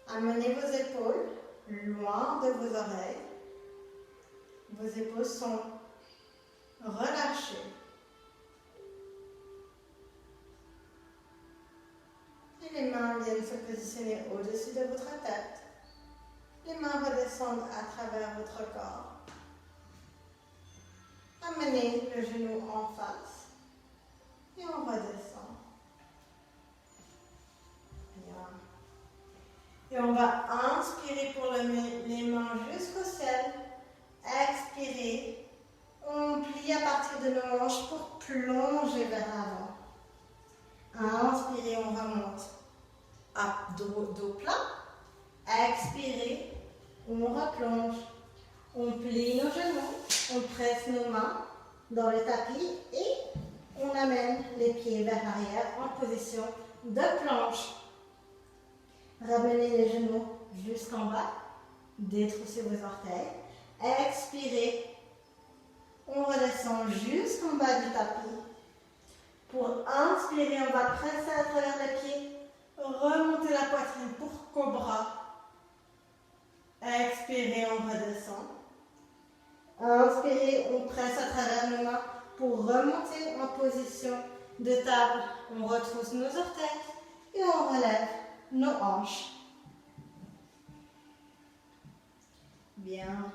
Amenez vos épaules loin de vos oreilles. Vos épaules sont relâchées. Et les mains viennent se positionner au-dessus de votre tête. Les mains redescendent à travers votre corps. Amenez le genou en face et on redescend. Bien. Et on va inspirer pour les mains jusqu'au ciel. Expirez. On plie à partir de nos hanches pour plonger vers l'avant. Inspirez, on remonte à dos plat. Expirez, on replonge. On plie nos genoux, on presse nos mains dans le tapis et on amène les pieds vers l'arrière en position de planche. Ramenez les genoux jusqu'en bas, détroussez vos orteils. Expirez, on redescend jusqu'en bas du tapis. Pour inspirer, on va presser à travers les pieds, remonter la poitrine pour cobra. Expirez, on redescend. Inspirez, on presse à travers nos mains pour remonter en position de table. On retrousse nos orteils et on relève nos hanches. Bien.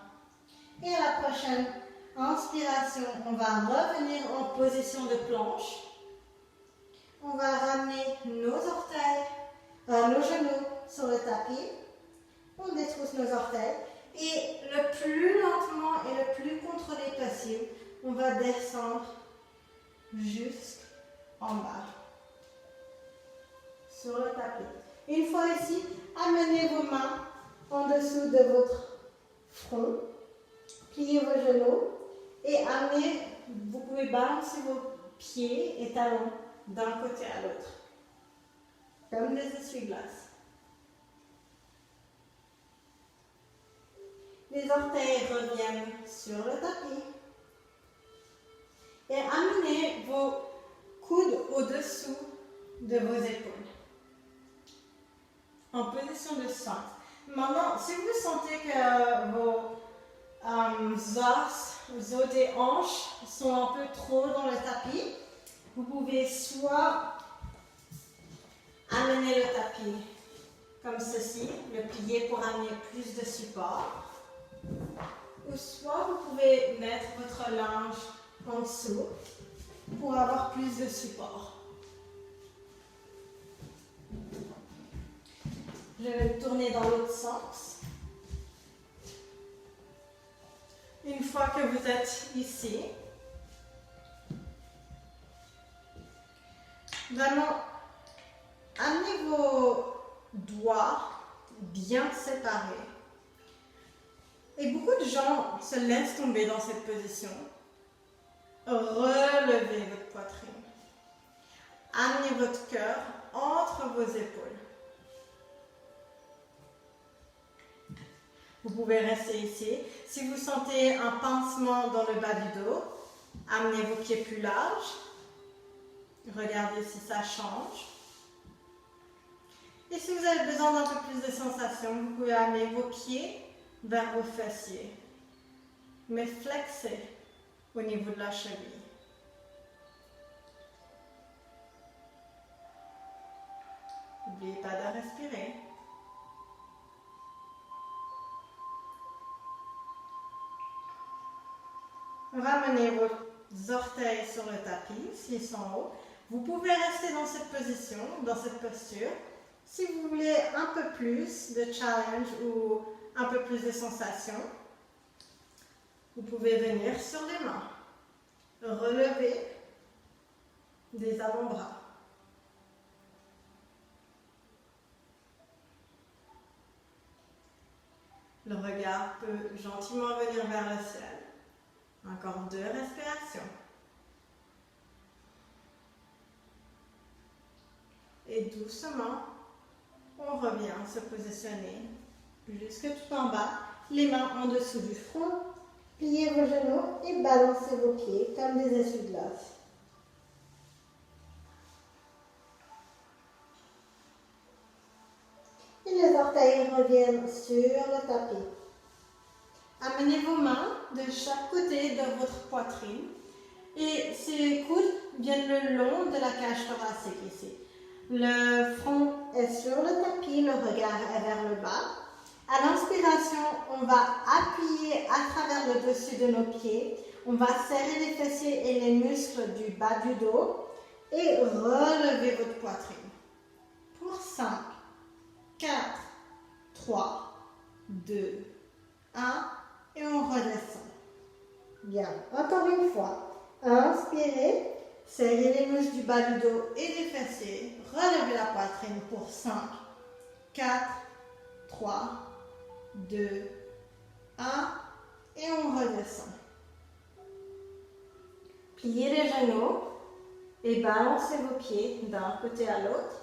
Et à la prochaine Inspiration, on va revenir en position de planche. On va ramener nos orteils, nos genoux sur le tapis. On détrousse nos orteils. Et le plus lentement et le plus contrôlé possible, on va descendre jusqu'en bas. Sur le tapis. Une fois ici, amenez vos mains en dessous de votre front. Pliez vos genoux et amenez, vous pouvez balancer vos pieds et talons d'un côté à l'autre. Comme des essuie-glaces. Les orteils reviennent sur le tapis. Et amenez vos coudes au-dessous de vos épaules. En position de centre. Maintenant, si vous sentez que vos os des hanches sont un peu trop dans le tapis, vous pouvez soit amener le tapis comme ceci, le plier pour amener plus de support, ou soit vous pouvez mettre votre linge en dessous pour avoir plus de support. Je vais tourner dans l'autre sens. Une fois que vous êtes ici, vraiment, amenez vos doigts bien séparés. Et beaucoup de gens se laissent tomber dans cette position. Relevez votre poitrine. Amenez votre cœur entre vos épaules. Vous pouvez rester ici. Si vous sentez un pincement dans le bas du dos, amenez vos pieds plus larges. Regardez si ça change. Et si vous avez besoin d'un peu plus de sensation, vous pouvez amener vos pieds vers vos fessiers. Mais flexez au niveau de la cheville. N'oubliez pas de respirer. Ramenez vos orteils sur le tapis, s'ils sont hauts. Vous pouvez rester dans cette position, dans cette posture. Si vous voulez un peu plus de challenge ou un peu plus de sensation, vous pouvez venir sur les mains. Relever des avant-bras. Le regard peut gentiment venir vers le ciel. Encore 2 respirations. Et doucement, on revient se positionner jusque tout en bas, les mains en dessous du front, pliez vos genoux et balancez vos pieds comme des essuie-glaces. Et les orteils reviennent sur le tapis. Amenez vos mains de chaque côté de votre poitrine et ces coudes viennent le long de la cage thoracique ici. Le front est sur le tapis, le regard est vers le bas. À l'inspiration, on va appuyer à travers le dessus de nos pieds. On va serrer les fessiers et les muscles du bas du dos et relever votre poitrine. Pour 5, 4, 3, 2, 1. Et on redescend. Bien. Encore une fois. Inspirez. Serrez les muscles du bas du dos et des fessiers. Relevez la poitrine pour 5, 4, 3, 2, 1. Et on redescend. Pliez les genoux et balancez vos pieds d'un côté à l'autre.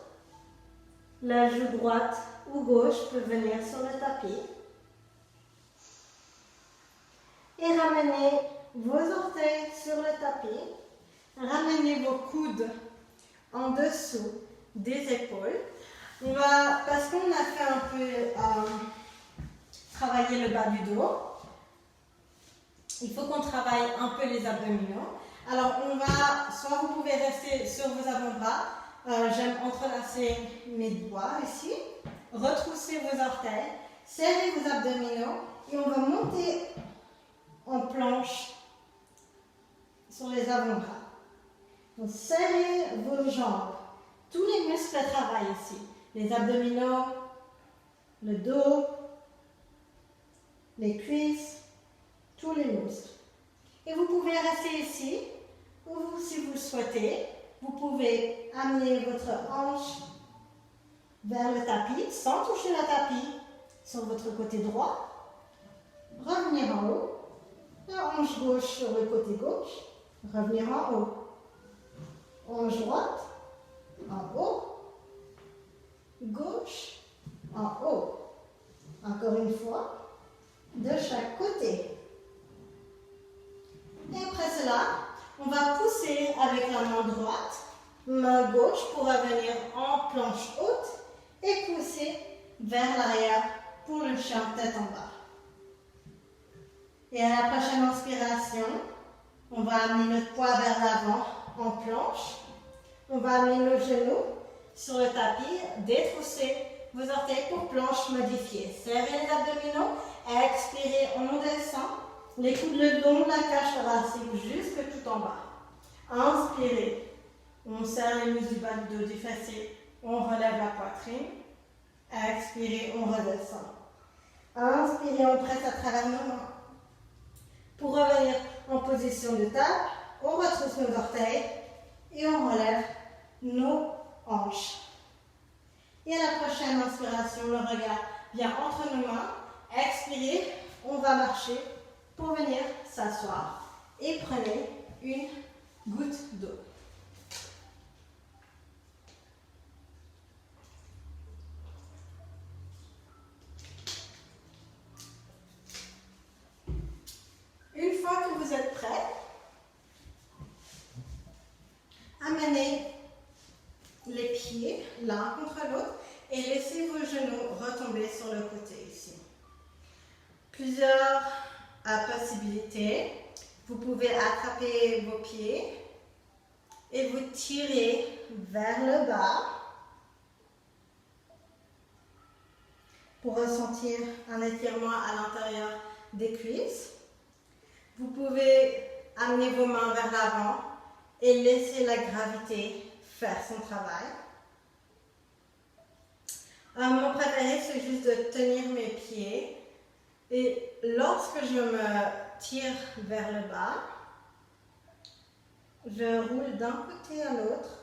La joue droite ou gauche peut venir sur le tapis. Et ramenez vos orteils sur le tapis. Ramenez vos coudes en dessous des épaules. Parce qu'on a fait un peu travailler le bas du dos, il faut qu'on travaille un peu les abdominaux. Alors soit vous pouvez rester sur vos avant-bras. J'aime entrelacer mes doigts ici. Retroussez vos orteils. Serrez vos abdominaux. Et on va monter en planche avant-bras. Donc, serrez vos jambes. Tous les muscles travaillent ici. Les abdominaux, le dos, les cuisses, tous les muscles. Et vous pouvez rester ici, ou si vous le souhaitez, vous pouvez amener votre hanche vers le tapis, sans toucher le tapis, sur votre côté droit. Revenir en haut. La hanche gauche sur le côté gauche. Revenir en haut. Hanche droite, en haut. Gauche, en haut. Encore une fois, de chaque côté. Et après cela, on va pousser avec la main droite, main gauche pour revenir en planche haute et pousser vers l'arrière pour le chien tête en bas. Et à la prochaine inspiration, on va amener notre poids vers l'avant en planche. On va amener nos genoux sur le tapis, détrousser vos orteils pour planche modifiée. Serrez les abdominaux, expirez, on descend. Les coudes le long de la cage thoracique jusque tout en bas. Inspirez, on serre les muscles du bas du dos du fessier, on relève la poitrine. Expirez, on redescend. Inspirez, on presse à travers nos mains. Pour revenir en position de table, on retrousse nos orteils et on relève nos hanches. Et à la prochaine inspiration, le regard vient entre nos mains. Expirez, on va marcher pour venir s'asseoir et prenez une goutte d'eau. Une fois que vous êtes prêts, amenez les pieds l'un contre l'autre et laissez vos genoux retomber sur le côté ici. Plusieurs possibilités. Vous pouvez attraper vos pieds et vous tirer vers le bas pour ressentir un étirement à l'intérieur des cuisses. Vous pouvez amener vos mains vers l'avant et laisser la gravité faire son travail. Mon préféré, c'est juste de tenir mes pieds. Et lorsque je me tire vers le bas, je roule d'un côté à l'autre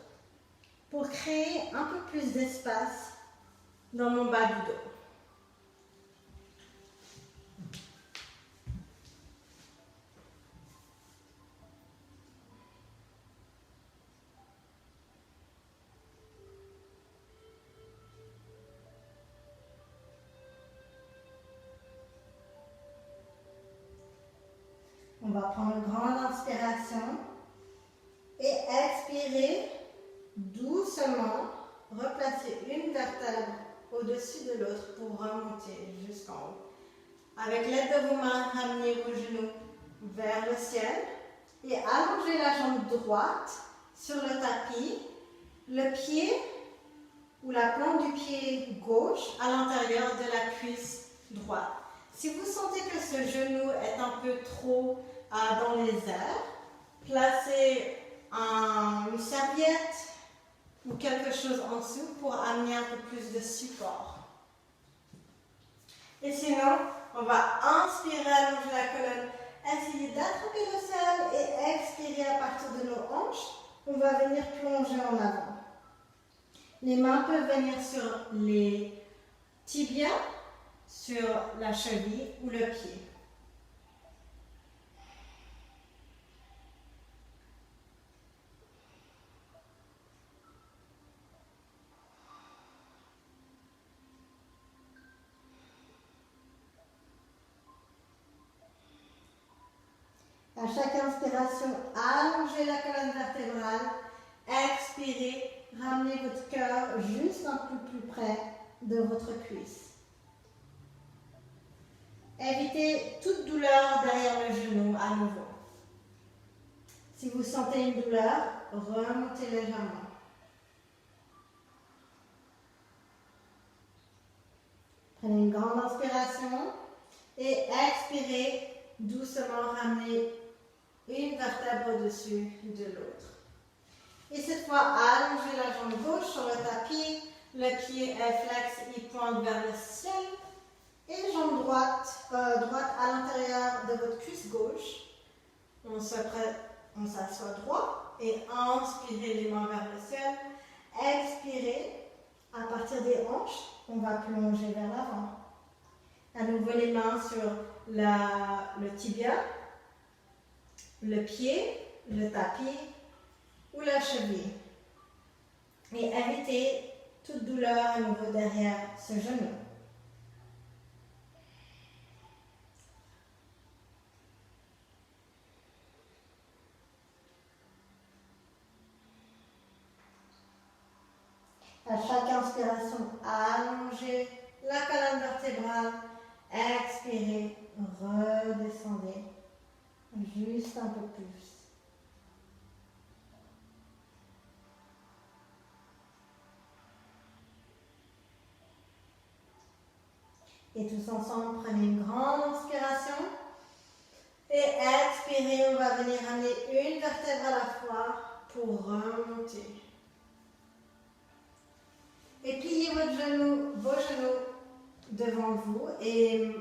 pour créer un peu plus d'espace dans mon bas du dos. On va prendre une grande inspiration et expirer doucement. Replacer une vertèbre au-dessus de l'autre pour remonter jusqu'en haut. Avec l'aide de vos mains, ramenez vos genoux vers le ciel et allongez la jambe droite sur le tapis, le pied ou la plante du pied gauche à l'intérieur de la cuisse droite. Si vous sentez que ce genou est un peu trop dans les airs, placez une serviette ou quelque chose en dessous pour amener un peu plus de support. Et sinon, on va inspirer, allonger la colonne, essayer d'attraper le sol et expirer à partir de nos hanches. On va venir plonger en avant. Les mains peuvent venir sur les tibias, sur la cheville ou le pied. À chaque inspiration, allongez la colonne vertébrale. Expirez, ramenez votre cœur juste un peu plus près de votre cuisse. Évitez toute douleur derrière le genou à nouveau. Si vous sentez une douleur, remontez légèrement. Prenez une grande inspiration et expirez doucement, ramenez une vertèbre au-dessus de l'autre. Et cette fois, allongez la jambe gauche sur le tapis, le pied est flex, il pointe vers le ciel, et jambe droite à l'intérieur de votre cuisse gauche. On s'assoit droit et inspirez les mains vers le ciel. Expirez, à partir des hanches, on va plonger vers l'avant. À nouveau les mains sur le tibia, le pied, le tapis ou la cheville. Et évitez toute douleur à nouveau derrière ce genou. À chaque inspiration, allongez la colonne vertébrale. Expirez, redescendez juste un peu plus. Et tous ensemble, prenez une grande inspiration. Et expirez, on va venir amener une vertèbre à la fois pour remonter. Et pliez vos genoux devant vous et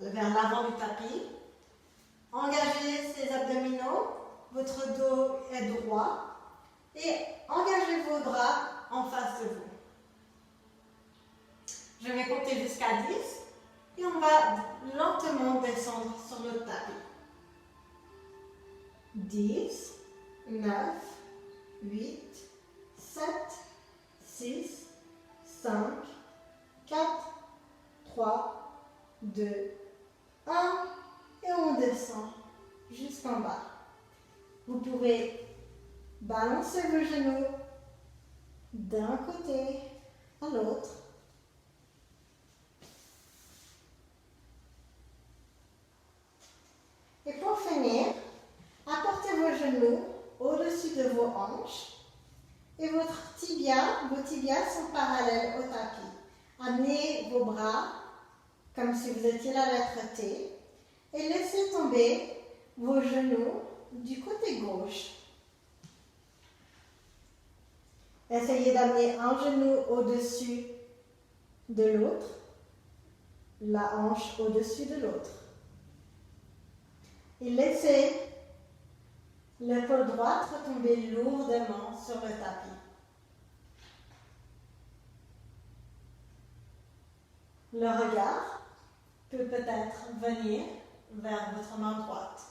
vers l'avant du tapis. Engagez ces abdominaux, votre dos est droit et engagez vos bras en face de vous. Je vais compter jusqu'à 10 et on va lentement descendre sur le tapis. 10, 9, 8, 7, 6, 5, 4, 3, 2, 1 et on descend jusqu'en bas. Vous pouvez balancer vos genoux d'un côté à l'autre. Et pour finir, apportez vos genoux au-dessus de vos hanches et vos tibias sont parallèles au tapis. Amenez vos bras comme si vous étiez la lettre T et laissez tomber vos genoux du côté gauche. Essayez d'amener un genou au-dessus de l'autre, la hanche au-dessus de l'autre. Et laissez l'épaule droite retomber lourdement sur le tapis. Le regard peut peut-être venir vers votre main droite.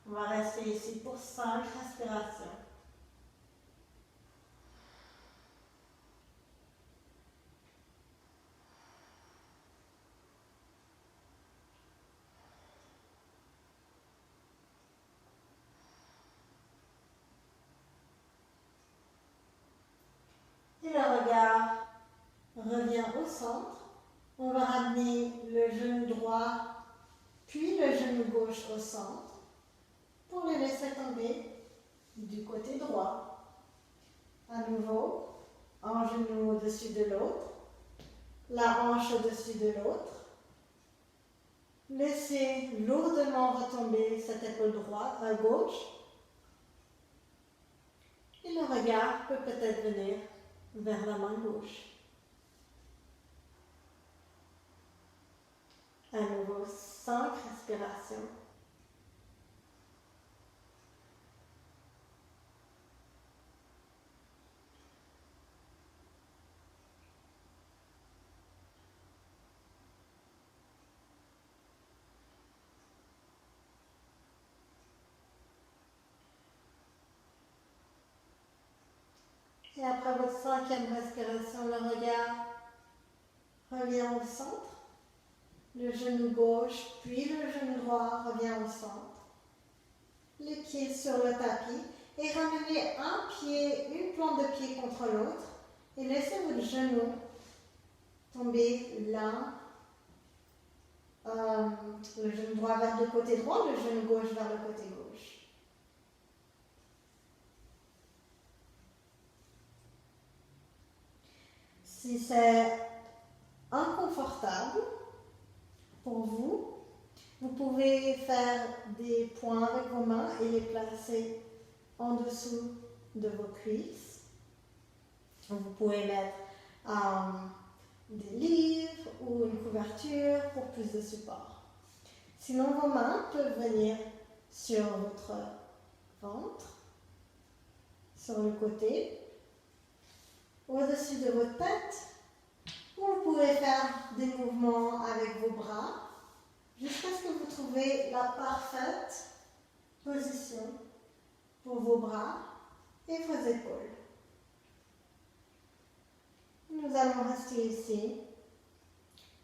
On va rester ici pour 5 respirations. Et le regard revient au centre. On va ramener le genou droit, puis le genou gauche au centre, pour les laisser tomber du côté droit. À nouveau, un genou au-dessus de l'autre, la hanche au-dessus de l'autre. Laissez lourdement retomber cette épaule droite à gauche. Et le regard peut peut-être venir vers la main gauche. À nouveau, 5 respirations. Et après votre 5e respiration, le regard revient au centre. Le genou gauche, puis le genou droit revient au centre. Les pieds sur le tapis et ramenez une plante de pied contre l'autre et laissez votre genou tomber l'un, le genou droit vers le côté droit, le genou gauche vers le côté gauche. Si c'est inconfortable pour vous, vous pouvez faire des points avec vos mains et les placer en dessous de vos cuisses. Vous pouvez mettre des livres ou une couverture pour plus de support. Sinon, vos mains peuvent venir sur votre ventre, sur le côté, au-dessus de votre tête, ou vous pouvez faire des mouvements avec vos bras jusqu'à ce que vous trouviez la parfaite position pour vos bras et vos épaules. Nous allons rester ici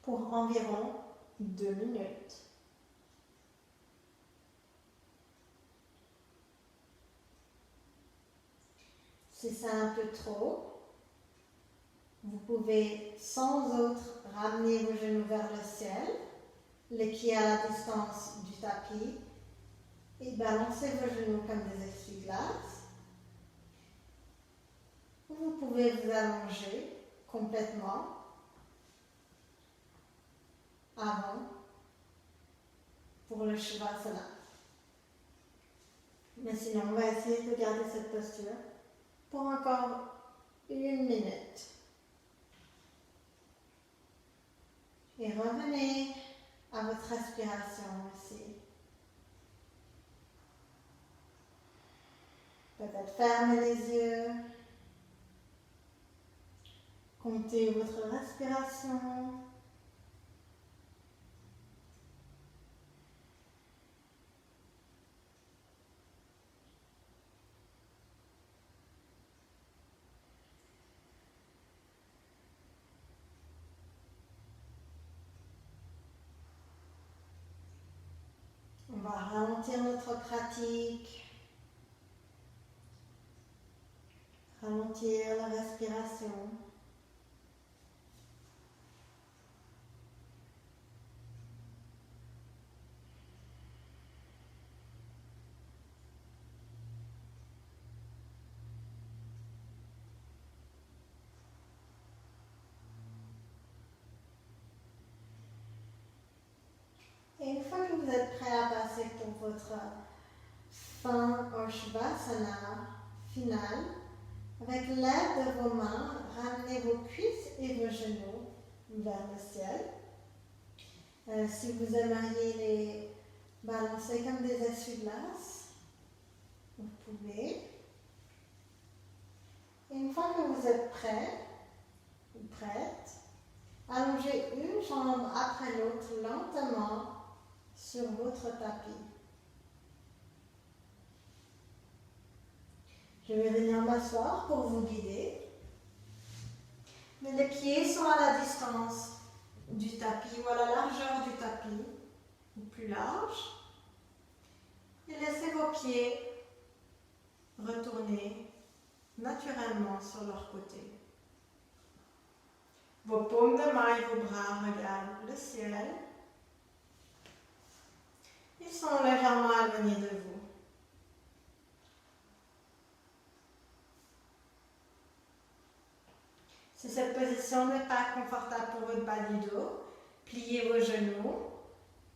pour environ 2 minutes. Si c'est un peu trop, vous pouvez sans autre ramener vos genoux vers le ciel, les pieds à la distance du tapis et balancer vos genoux comme des essuie-glaces. Vous pouvez vous allonger complètement avant pour le Shavasana. Mais sinon, on va essayer de garder cette posture pour encore 1 minute. Et revenez à votre respiration aussi. Peut-être fermez les yeux. Comptez votre respiration. On va ralentir notre pratique, ralentir la respiration. Et une fois que vous êtes prêt à passer pour votre fin au Shavasana final, avec l'aide de vos mains, ramenez vos cuisses et vos genoux vers le ciel. Si vous aimeriez les balancer comme des essuie-glaces, vous pouvez. Et une fois que vous êtes prêt ou prête, allongez une jambe après l'autre lentement sur votre tapis. Je vais venir m'asseoir pour vous guider. Mais les pieds sont à la distance du tapis ou à la largeur du tapis, ou plus large. Et laissez vos pieds retourner naturellement sur leur côté. Vos paumes de main et vos bras regardent le ciel. Ils sont légèrement éloignés de vous. Si cette position n'est pas confortable pour votre bas du dos, pliez vos genoux,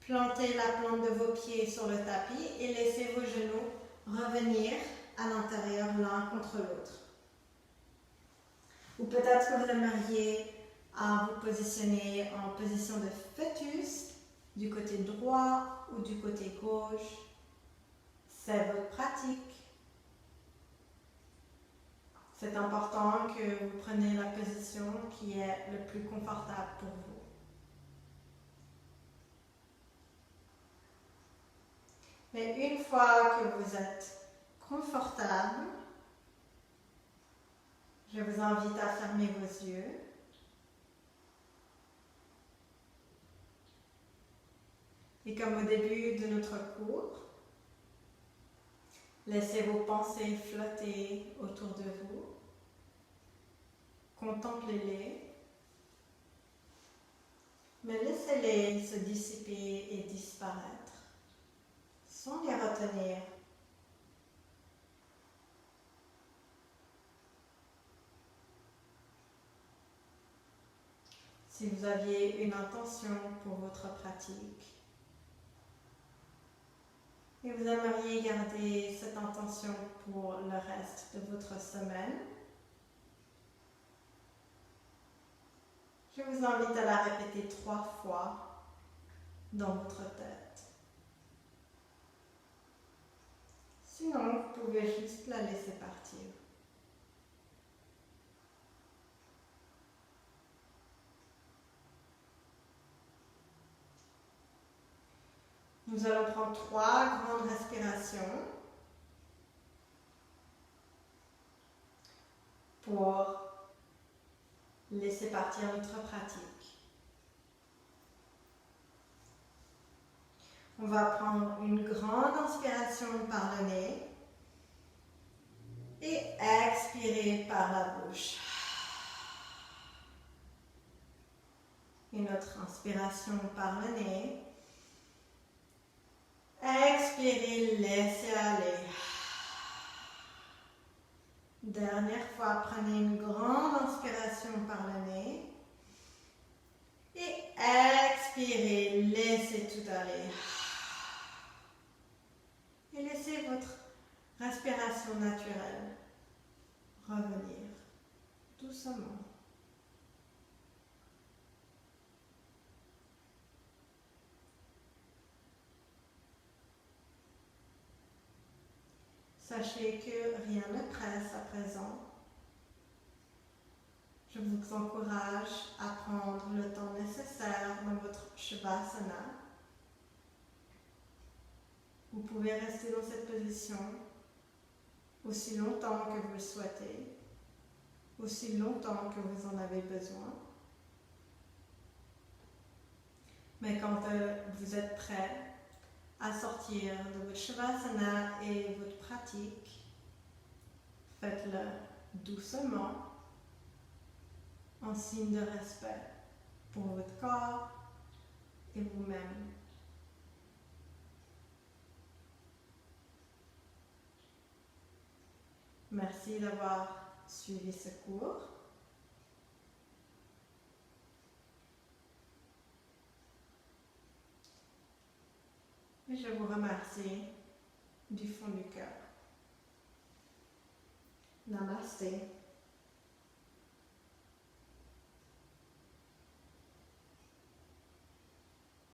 plantez la plante de vos pieds sur le tapis et laissez vos genoux revenir à l'intérieur l'un contre l'autre. Ou peut-être que vous aimeriez vous positionner en position de fœtus, du côté droit ou du côté gauche. C'est votre pratique. C'est important que vous preniez la position qui est le plus confortable pour vous. Mais une fois que vous êtes confortable, je vous invite à fermer vos yeux. Et comme au début de notre cours, laissez vos pensées flotter autour de vous. Contemplez-les, mais laissez-les se dissiper et disparaître, sans les retenir. si vous aviez une intention pour votre pratique et vous aimeriez garder cette intention pour le reste de votre semaine, je vous invite à la répéter 3 fois dans votre tête. Sinon, vous pouvez juste la laisser partir. Nous allons prendre 3 grandes respirations pour laisser partir notre pratique. On va prendre une grande inspiration par le nez et expirer par la bouche. Une autre inspiration par le nez. Expirez, laissez aller. Dernière fois, prenez une grande inspiration par le nez. Et expirez, laissez tout aller. Et laissez votre respiration naturelle revenir doucement. Sachez que rien ne presse à présent. Je vous encourage à prendre le temps nécessaire dans votre Shavasana. Vous pouvez rester dans cette position aussi longtemps que vous le souhaitez, aussi longtemps que vous en avez besoin. Mais quand vous êtes prêt à sortir de votre Shavasana et votre pratique, faites-le doucement, en signe de respect pour votre corps et vous-même. Merci d'avoir suivi ce cours. Et je vous remercie du fond du cœur. Namaste.